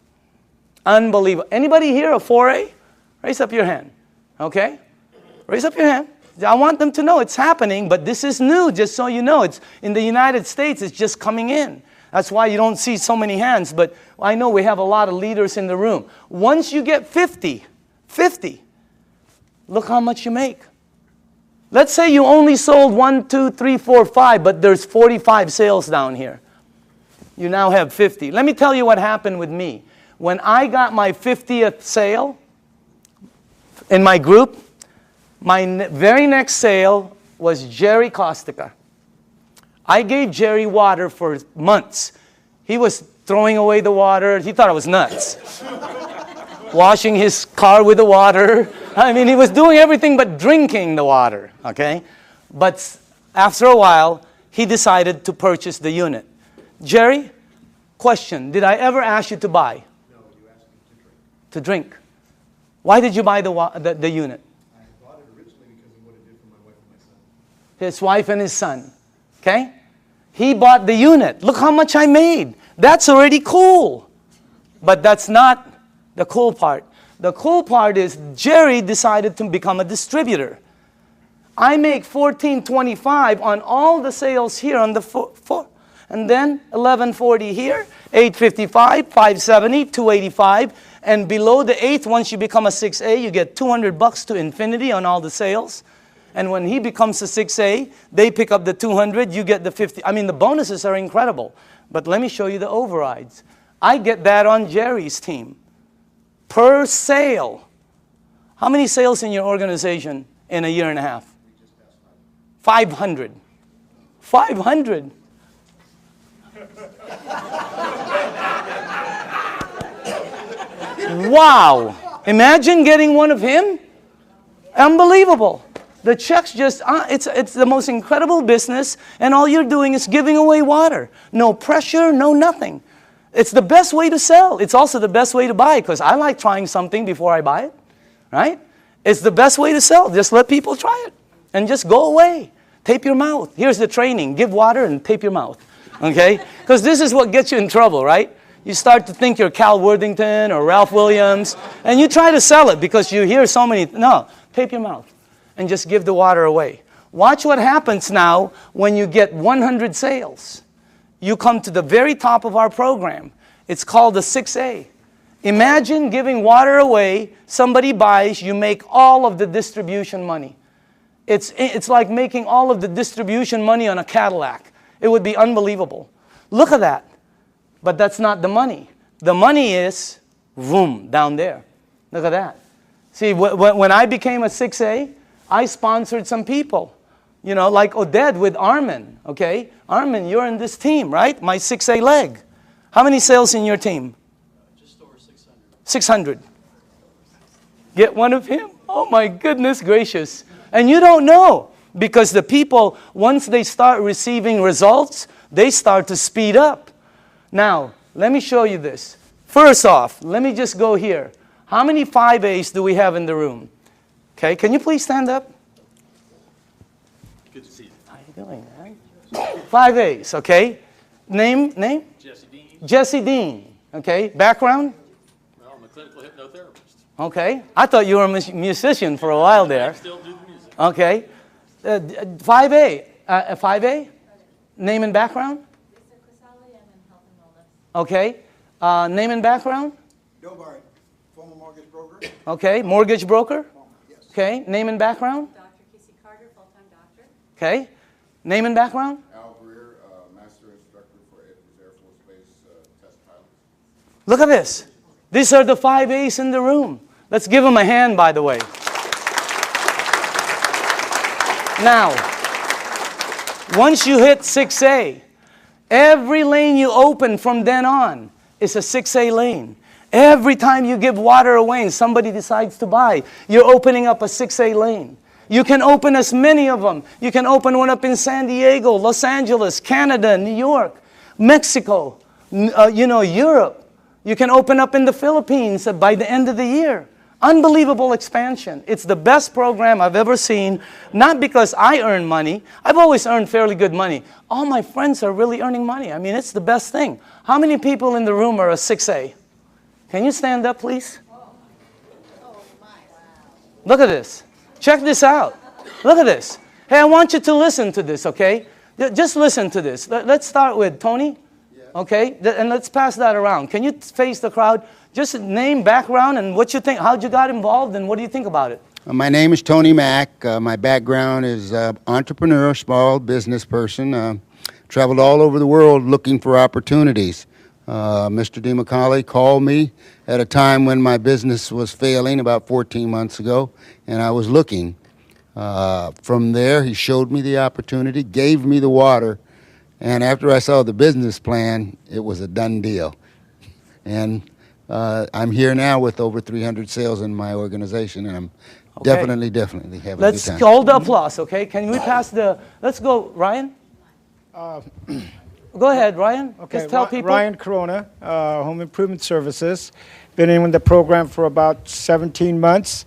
Unbelievable. Anybody here a 4A? Raise up your hand. Okay? Raise up your hand. I want them to know it's happening, but this is new, just so you know. It's in the United States, it's just coming in. That's why you don't see so many hands, but I know we have a lot of leaders in the room. Once you get 50, look how much you make. Let's say you only sold 1, 2, 3, 4, 5, but there's 45 sales down here. You now have 50. Let me tell you what happened with me. When I got my 50th sale in my group, my very next sale was Jerry Kostica. I gave Jerry water for months. He was throwing away the water. He thought I was nuts. Washing his car with the water. I mean, he was doing everything but drinking the water, okay? But after a while, he decided to purchase the unit. Jerry, question, did I ever ask you to buy? No, you asked me to drink. Why did you buy the unit? I bought it originally because of what it did for my wife and my son. His wife and his son, okay? He bought the unit. Look how much I made. That's already cool. But that's not the cool part. The cool part is Jerry decided to become a distributor. I make $14.25 on all the sales here on the four. And then $11.40 here, $8.55, $5.70, $2.85. And below the 8th, once you become a 6A, you get $200 to infinity on all the sales. And when he becomes a 6A, they pick up the 200, you get the 50. I mean, the bonuses are incredible. But let me show you the overrides. I get that on Jerry's team. Per sale. How many sales in your organization in a year and a half? 500. 500. Wow. Imagine getting one of him. Unbelievable. The checks just, it's the most incredible business, and all you're doing is giving away water. No pressure, no nothing. It's the best way to sell. It's also the best way to buy, because I like trying something before I buy it, right? It's the best way to sell. Just let people try it, and just go away. Tape your mouth. Here's the training. Give water and tape your mouth, okay? Because this is what gets you in trouble, right? You start to think you're Cal Worthington or Ralph Williams, and you try to sell it because you hear so many, no, tape your mouth. And just give the water away. Watch what happens now when you get 100 sales. You come to the very top of our program. It's called the 6A. Imagine giving water away, somebody buys, you make all of the distribution money. It's like making all of the distribution money on a Cadillac. It would be unbelievable. Look at that. But that's not the money. The money is, boom, down there. Look at that. See, when I became a 6A, I sponsored some people, you know, like Oded with Armin, okay? Armin, you're in this team, right? My 6A leg. How many sales in your team? Just over 600. 600. Get one of him? Oh my goodness gracious. And you don't know, because the people, once they start receiving results, they start to speed up. Now, let me show you this. First off, let me just go here. How many 5As do we have in the room? Okay, can you please stand up? Good to see you. How are you doing, man? 5As, okay? Name? Jesse Dean. Jesse Dean, okay? Background? Well, I'm a clinical hypnotherapist. Okay. I thought you were a musician for a while there. I still do the music. Okay. 5A. 5A? Name and background? Okay. Name and background? Bill Barrett, former mortgage broker. Okay. Mortgage broker? Yes. Okay. Name and background? Dr. Casey Carter, full-time doctor. Okay. Name and background? Al Greer, master instructor for Edwards Air Force Base test pilots. Look at this. These are the 5As in the room. Let's give them a hand, by the way. Now, once you hit 6A, every lane you open from then on is a 6A lane. Every time you give water away and somebody decides to buy, you're opening up a 6A lane. You can open as many of them. You can open one up in San Diego, Los Angeles, Canada, New York, Mexico, Europe. You can open up in the Philippines by the end of the year. Unbelievable expansion. It's the best program I've ever seen, not because I earn money. I've always earned fairly good money. All my friends are really earning money. I mean, it's the best thing. How many people in the room are a 6A? Can you stand up, please? Look at this. Check this out. Look at this. Hey, I want you to listen to this, okay? Just listen to this. Let's start with Tony, okay? And let's pass that around. Can you face the crowd? Just name, background, and what you think, how'd you got involved, and what do you think about it? My name is Tony Mack. My background is entrepreneur, small business person. Traveled all over the world looking for opportunities. Mr. DeMacaulay called me at a time when my business was failing about 14 months ago, and I was looking. From there, he showed me the opportunity, gave me the water, and after I saw the business plan, it was a done deal. And I'm here now with over 300 sales in my organization, and I'm definitely having a good time. Let's hold the applause, okay? Can we pass the, let's go, Ryan? Go ahead, Ryan. Okay, Just tell people. Ryan Corona, Home Improvement Services. Been in the program for about 17 months.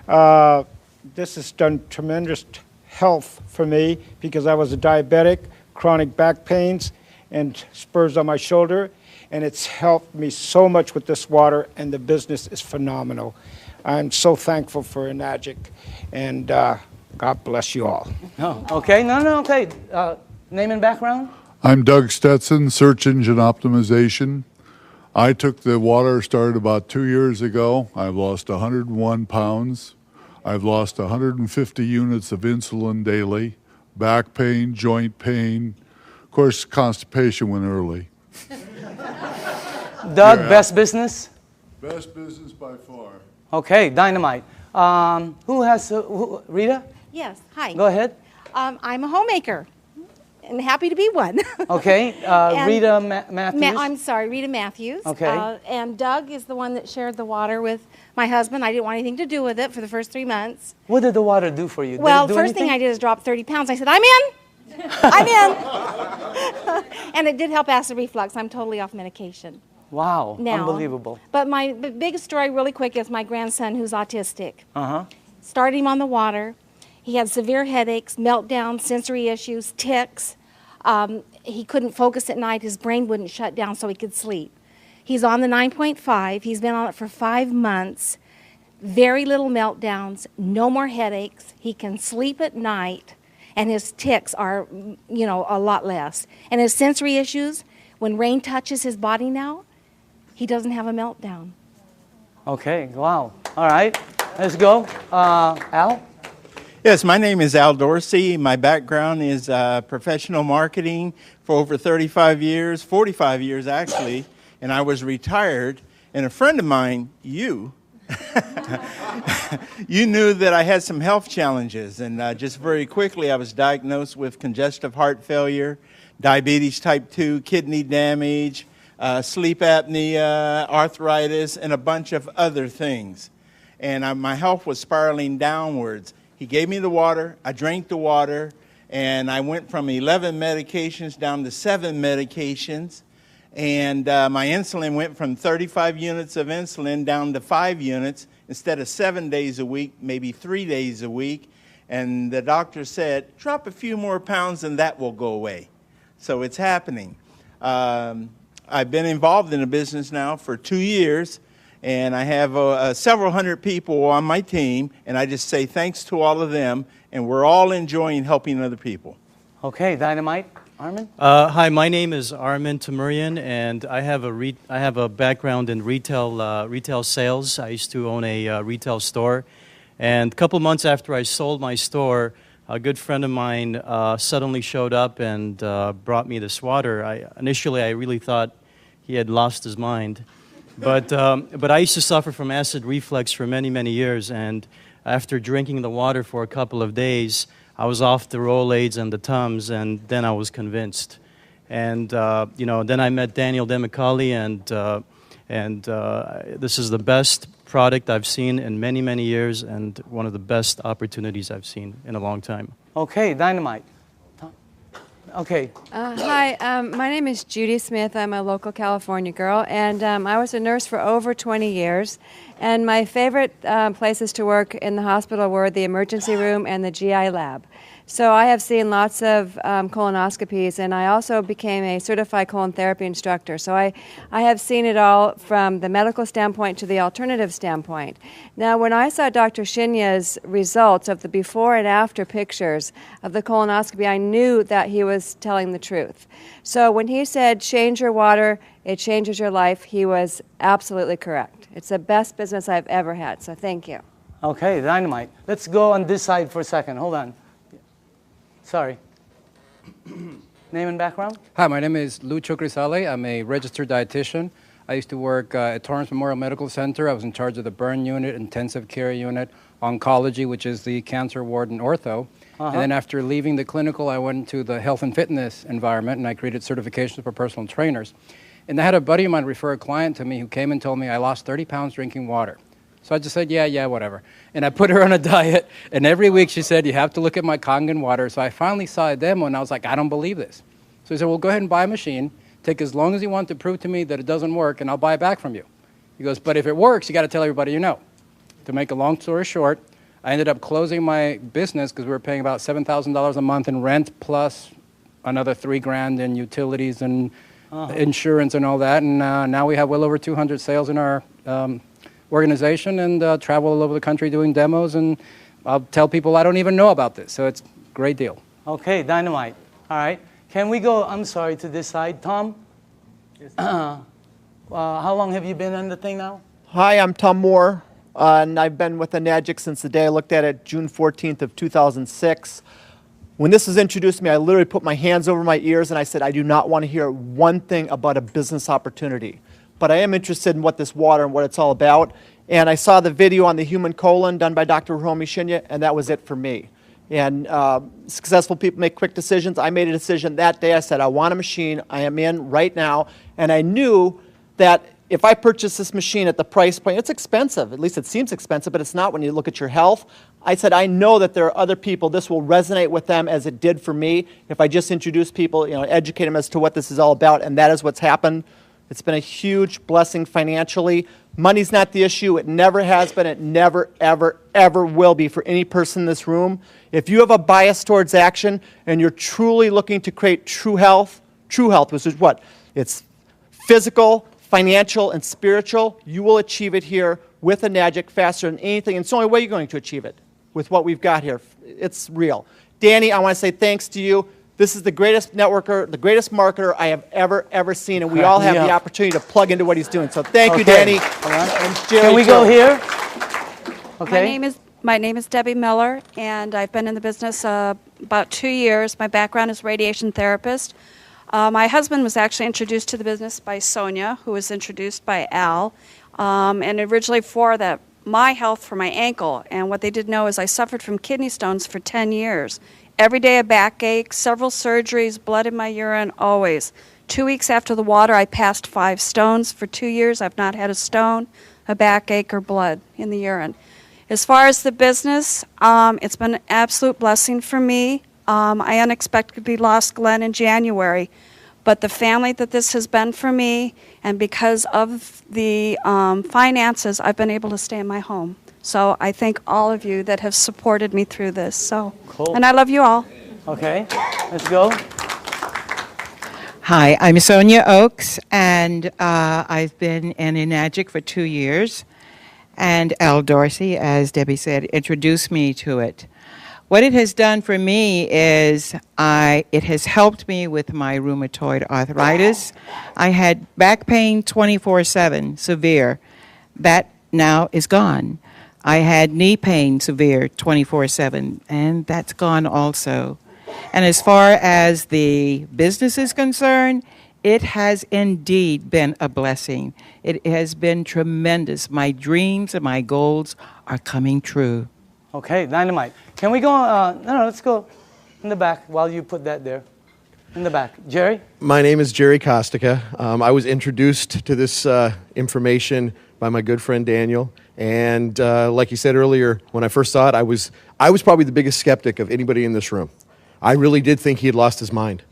This has done tremendous health for me because I was a diabetic, chronic back pains, and spurs on my shoulder. And it's helped me so much with this water, and the business is phenomenal. I'm so thankful for Enagic, and God bless you all. Oh, okay, okay. Name and background? I'm Doug Stetson, Search Engine Optimization. I took the water, started about 2 years ago. I've lost 101 pounds. I've lost 150 units of insulin daily, back pain, joint pain. Of course, constipation went early. Doug, best business? Best business by far. Okay, dynamite. Who has, Rita? Yes, hi. Go ahead. I'm a homemaker, and happy to be one. Okay, And Rita Matthews. I'm sorry, Rita Matthews. Okay. And Doug is the one that shared the water with my husband. I didn't want anything to do with it for the first 3 months. What did the water do for you? Did Well, it do first thing anything? I did is drop 30 pounds. I said, I'm in. I'm in. And it did help acid reflux. I'm totally off medication Wow, now. unbelievable. But my biggest story, really quick, is my grandson who's autistic. Uh-huh. Started him on the water. He had severe headaches, meltdowns, sensory issues, tics. He couldn't focus at night. His brain wouldn't shut down so he could sleep. He's on the 9.5. He's been on it for 5 months. Very little meltdowns, no more headaches. He can sleep at night, and his tics are, a lot less. And his sensory issues, when rain touches his body now, he doesn't have a meltdown. Okay, wow. All right, let's go. Al? Yes, my name is Al Dorsey. My background is professional marketing for over 35 years, 45 years actually, and I was retired. And a friend of mine, you knew that I had some health challenges. And just very quickly, I was diagnosed with congestive heart failure, diabetes type 2, kidney damage, sleep apnea, arthritis, and a bunch of other things. And my health was spiraling downwards. He gave me the water, I drank the water, and I went from 11 medications down to 7 medications. And my insulin went from 35 units of insulin down to 5 units instead of 7 days a week, maybe 3 days a week. And the doctor said, drop a few more pounds and that will go away. So it's happening. I've been involved in the business now for 2 years. And I have several hundred people on my team, and I just say thanks to all of them, and we're all enjoying helping other people. Okay, Dynamite. Armin? Hi, my name is Armin Tamurian, and I have a background in retail sales. I used to own a retail store, and a couple months after I sold my store, a good friend of mine suddenly showed up and brought me this water. Initially, I really thought he had lost his mind. But I used to suffer from acid reflux for many, many years, and after drinking the water for a couple of days, I was off the Rolaids and the Tums, and then I was convinced. And then I met Daniel DeMicali, and this is the best product I've seen in many, many years, and one of the best opportunities I've seen in a long time. Okay, Dynamite. Okay. Hi, my name is Judy Smith. I'm a local California girl, and I was a nurse for over 20 years. And my favorite places to work in the hospital were the emergency room and the GI lab. So I have seen lots of colonoscopies, and I also became a certified colon therapy instructor. So I have seen it all from the medical standpoint to the alternative standpoint. Now, when I saw Dr. Shinya's results of the before and after pictures of the colonoscopy, I knew that he was telling the truth. So when he said, change your water, it changes your life, he was absolutely correct. It's the best business I've ever had, so thank you. Okay, Dynamite. Let's go on this side for a second. Hold on. Sorry. Name and background? Hi, my name is Lucho Grisale. I'm a registered dietitian. I used to work at Torrance Memorial Medical Center. I was in charge of the burn unit, intensive care unit, oncology, which is the cancer ward and ortho. And then after leaving the clinical, I went to the health and fitness environment, and I created certifications for personal trainers. And I had a buddy of mine refer a client to me who came and told me I lost 30 pounds drinking water. So I just said, yeah, whatever. And I put her on a diet, and every week she said, you have to look at my Kangen water. So I finally saw a demo, and I was like, I don't believe this. So he said, well, go ahead and buy a machine. Take as long as you want to prove to me that it doesn't work, and I'll buy it back from you. He goes, but if it works, you got to tell everybody you know. To make a long story short, I ended up closing my business because we were paying about $7,000 a month in rent plus another $3,000 in utilities and insurance and all that. And now we have well over 200 sales in our organization and travel all over the country doing demos. And I'll tell people I don't even know about this. So it's a great deal. Okay, Dynamite. All right. Can we go, I'm sorry, to this side? Tom? Yes. How long have you been on the thing now? Hi, I'm Tom Moore, and I've been with Enagic since the day I looked at it, June 14th of 2006. When this was introduced to me, I literally put my hands over my ears and I said, I do not want to hear one thing about a business opportunity. But I am interested in what this water and what it's all about. And I saw the video on the human colon done by Dr. Hiromi Shinya, and that was it for me. And successful people make quick decisions. I made a decision that day. I said, I want a machine. I am in right now. And I knew that if I purchase this machine at the price point, it's expensive. At least it seems expensive, but it's not when you look at your health. I said, I know that there are other people, this will resonate with them as it did for me. If I just introduce people, educate them as to what this is all about, and that is what's happened. It's been a huge blessing financially. Money's not the issue. It never has been. It never, ever, ever will be for any person in this room. If you have a bias towards action and you're truly looking to create true health, which is what? It's physical, financial, and spiritual. You will achieve it here with Enagic faster than anything. And it's the only way you're going to achieve it with what we've got here. It's real. Danny, I want to say thanks to you. This is the greatest networker, the greatest marketer I have ever seen, and we all have the opportunity to plug into what he's doing. So thank you, Danny. And Jerry, Can we go here? Okay. My name is Debbie Miller, and I've been in the business about 2 years. My background is radiation therapist. My husband was actually introduced to the business by Sonia, who was introduced by Al, and originally for my health for my ankle. And what they didn't know is I suffered from kidney stones for 10 years. Every day a backache, several surgeries, blood in my urine, always. 2 weeks after the water, I passed 5 stones. For 2 years, I've not had a stone, a backache, or blood in the urine. As far as the business, it's been an absolute blessing for me. I unexpectedly lost Glenn in January, but the family that this has been for me, and because of the finances, I've been able to stay in my home. So I thank all of you that have supported me through this. So, cool. And I love you all. Okay, let's go. Hi, I'm Sonia Oakes, and I've been in Enagic for 2 years. And Al Dorsey, as Debbie said, introduced me to it. What it has done for me is it has helped me with my rheumatoid arthritis. I had back pain 24/7, severe. That now is gone. I had knee pain, severe, 24/7, and that's gone also. And as far as the business is concerned, it has indeed been a blessing. It has been tremendous. My dreams and my goals are coming true. Okay, dynamite. Can we go, no, let's go in the back while you put that there. In the back. Jerry? My name is Jerry Kostica. I was introduced to this information by my good friend Daniel. And like you said earlier, when I first saw it, I was probably the biggest skeptic of anybody in this room. I really did think he had lost his mind.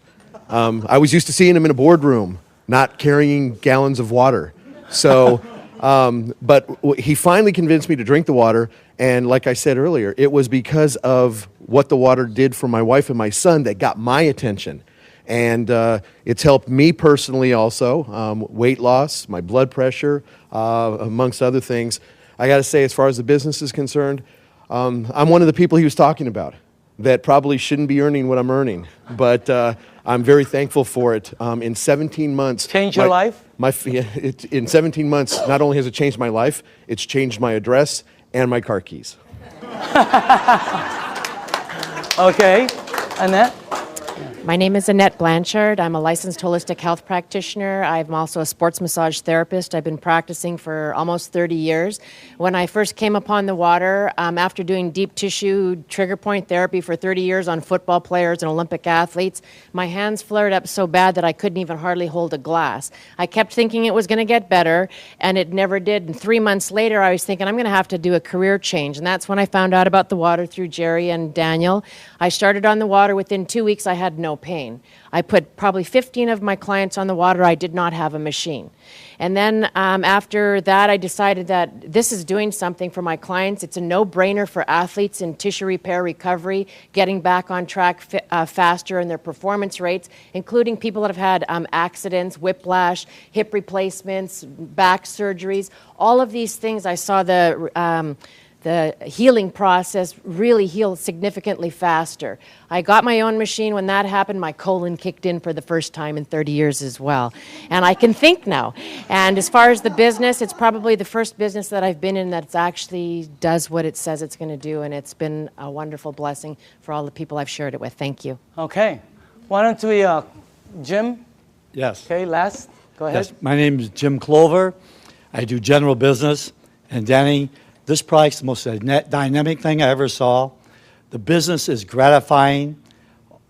I was used to seeing him in a boardroom, not carrying gallons of water. So, but he finally convinced me to drink the water. And like I said earlier, it was because of what the water did for my wife and my son that got my attention. And it's helped me personally also, weight loss, my blood pressure, amongst other things. I got to say, as far as the business is concerned, I'm one of the people he was talking about that probably shouldn't be earning what I'm earning. But I'm very thankful for it. In 17 months... Changed your life? In 17 months, not only has it changed my life, it's changed my address and my car keys. Okay. Annette? My name is Annette Blanchard. I'm a licensed holistic health practitioner. I'm also a sports massage therapist. I've been practicing for almost 30 years. When I first came upon the water, after doing deep tissue trigger point therapy for 30 years on football players and Olympic athletes, my hands flared up so bad that I couldn't even hardly hold a glass. I kept thinking it was going to get better, and it never did. And 3 months later, I was thinking, I'm going to have to do a career change. And that's when I found out about the water through Jerry and Daniel. I started on the water. Within 2 weeks, I had no pain. I put probably 15 of my clients on the water. I did not have a machine. And then after that, I decided that this is doing something for my clients. It's a no-brainer for athletes in tissue repair recovery, getting back on track faster in their performance rates, including people that have had accidents, whiplash, hip replacements, back surgeries. All of these things, I saw the healing process really heal significantly faster. I got my own machine. When that happened, my colon kicked in for the first time in 30 years as well. And I can think now. And as far as the business, it's probably the first business that I've been in that actually does what it says it's going to do. And it's been a wonderful blessing for all the people I've shared it with. Thank you. Okay. Why don't we, Jim? Yes. Okay, last. Go ahead. Yes. My name is Jim Clover. I do general business. And Danny, this product's the most dynamic thing I ever saw. The business is gratifying.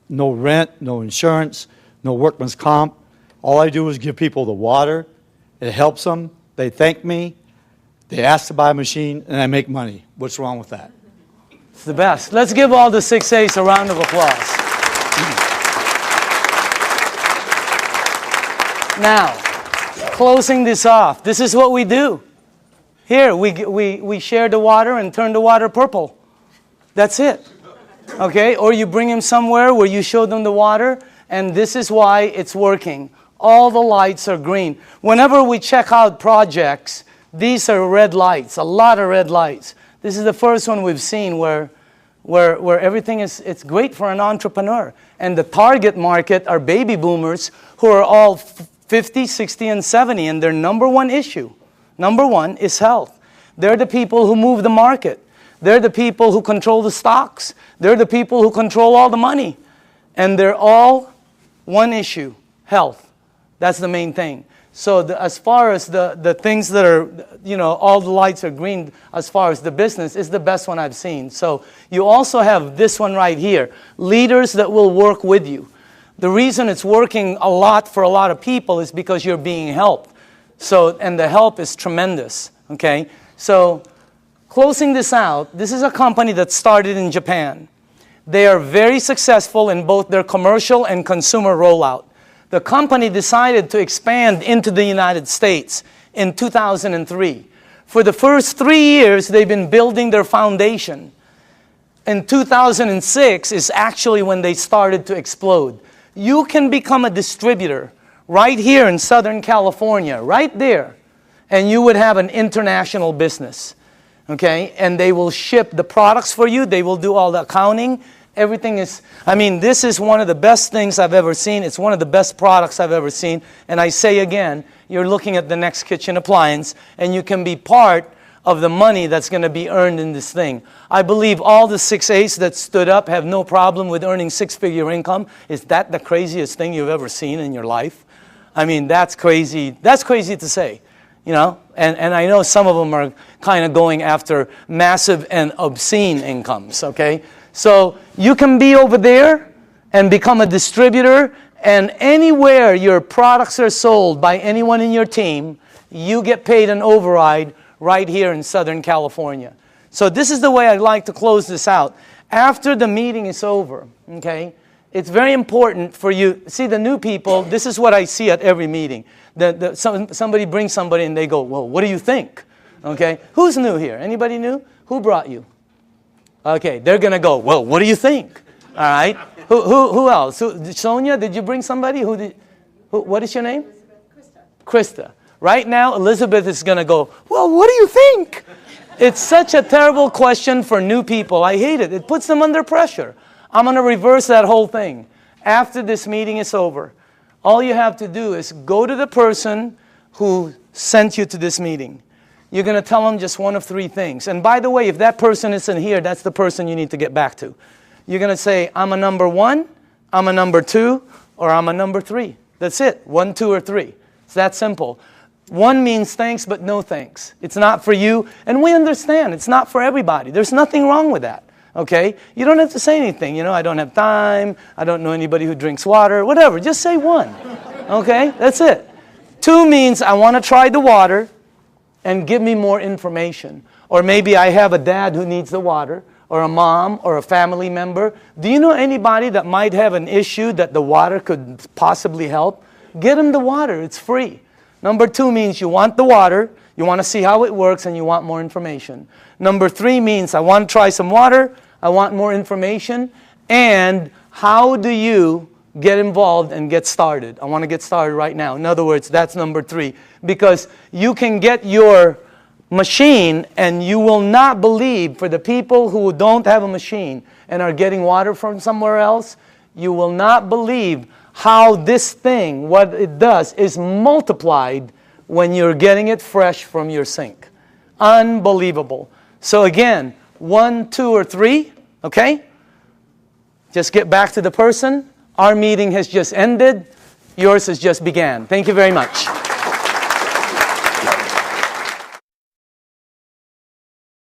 No rent, no insurance, no workman's comp. All I do is give people the water. It helps them. They thank me. They ask to buy a machine, and I make money. What's wrong with that? It's the best. Let's give all the 6A's a round of applause. Now, closing this off, this is what we do. Here, we share the water and turn the water purple. That's it. Okay? Or you bring them somewhere where you show them the water, and this is why it's working. All the lights are green. Whenever we check out projects, these are red lights, a lot of red lights. This is the first one we've seen where everything is, it's great for an entrepreneur. And the target market are baby boomers who are all 50, 60, and 70, and their number one issue, number one, is health. They're the people who move the market. They're the people who control the stocks. They're the people who control all the money. And they're all one issue, health. That's the main thing. So as far as the things that are, you know, all the lights are green, as far as the business, is the best one I've seen. So you also have this one right here, leaders that will work with you. The reason it's working a lot for a lot of people is because you're being helped. So, and the help is tremendous, okay? So closing this out, this is a company that started in Japan. They are very successful in both their commercial and consumer rollout. The company decided to expand into the United States in 2003. For the first 3 years, they've been building their foundation. In 2006 is actually when they started to explode. You can become a distributor right here in Southern California, right there, and you would have an international business, okay? And they will ship the products for you. They will do all the accounting. Everything is, I mean, this is one of the best things I've ever seen. It's one of the best products I've ever seen. And I say again, you're looking at the next kitchen appliance, and you can be part of the money that's going to be earned in this thing. I believe all the 6A's that stood up have no problem with earning six-figure income. Is that the craziest thing you've ever seen in your life? I mean, that's crazy. That's crazy to say, you know? And I know some of them are kind of going after massive and obscene incomes, okay? So you can be over there and become a distributor, and anywhere your products are sold by anyone in your team, you get paid an override right here in Southern California. So this is the way I'd like to close this out. After the meeting is over, okay, it's very important for you. See, the new people, this is what I see at every meeting. Somebody brings somebody and they go, well, what do you think? Okay, who's new here? Anybody new? Who brought you? Okay, they're going to go, well, what do you think? All right. Who else? Sonia, did you bring somebody? What is your name? Elizabeth. Krista. Right now, Elizabeth is going to go, well, what do you think? It's such a terrible question for new people. I hate it. It puts them under pressure. I'm going to reverse that whole thing. After this meeting is over, all you have to do is go to the person who sent you to this meeting. You're going to tell them just one of three things. And by the way, if that person isn't here, that's the person you need to get back to. You're going to say, I'm a number 1, I'm a number 2, or I'm a number 3. That's it. 1, 2, or 3. It's that simple. 1 means thanks, but no thanks. It's not for you. And we understand. It's not for everybody. There's nothing wrong with that. Okay? You don't have to say anything. You know, I don't have time. I don't know anybody who drinks water. Whatever. Just say 1. Okay? That's it. 2 means I want to try the water and give me more information. Or maybe I have a dad who needs the water, or a mom, or a family member. Do you know anybody that might have an issue that the water could possibly help? Get them the water. It's free. Number 2 means you want the water, you want to see how it works, and you want more information. Number 3 means I want to try some water, I want more information, and how do you get involved and get started? I want to get started right now. In other words, that's number 3. Because you can get your machine, and you will not believe, for the people who don't have a machine and are getting water from somewhere else, you will not believe how this thing, what it does, is multiplied when you're getting it fresh from your sink. Unbelievable. So again, 1, 2, or 3, okay? Just get back to the person. Our meeting has just ended. Yours has just began. Thank you very much.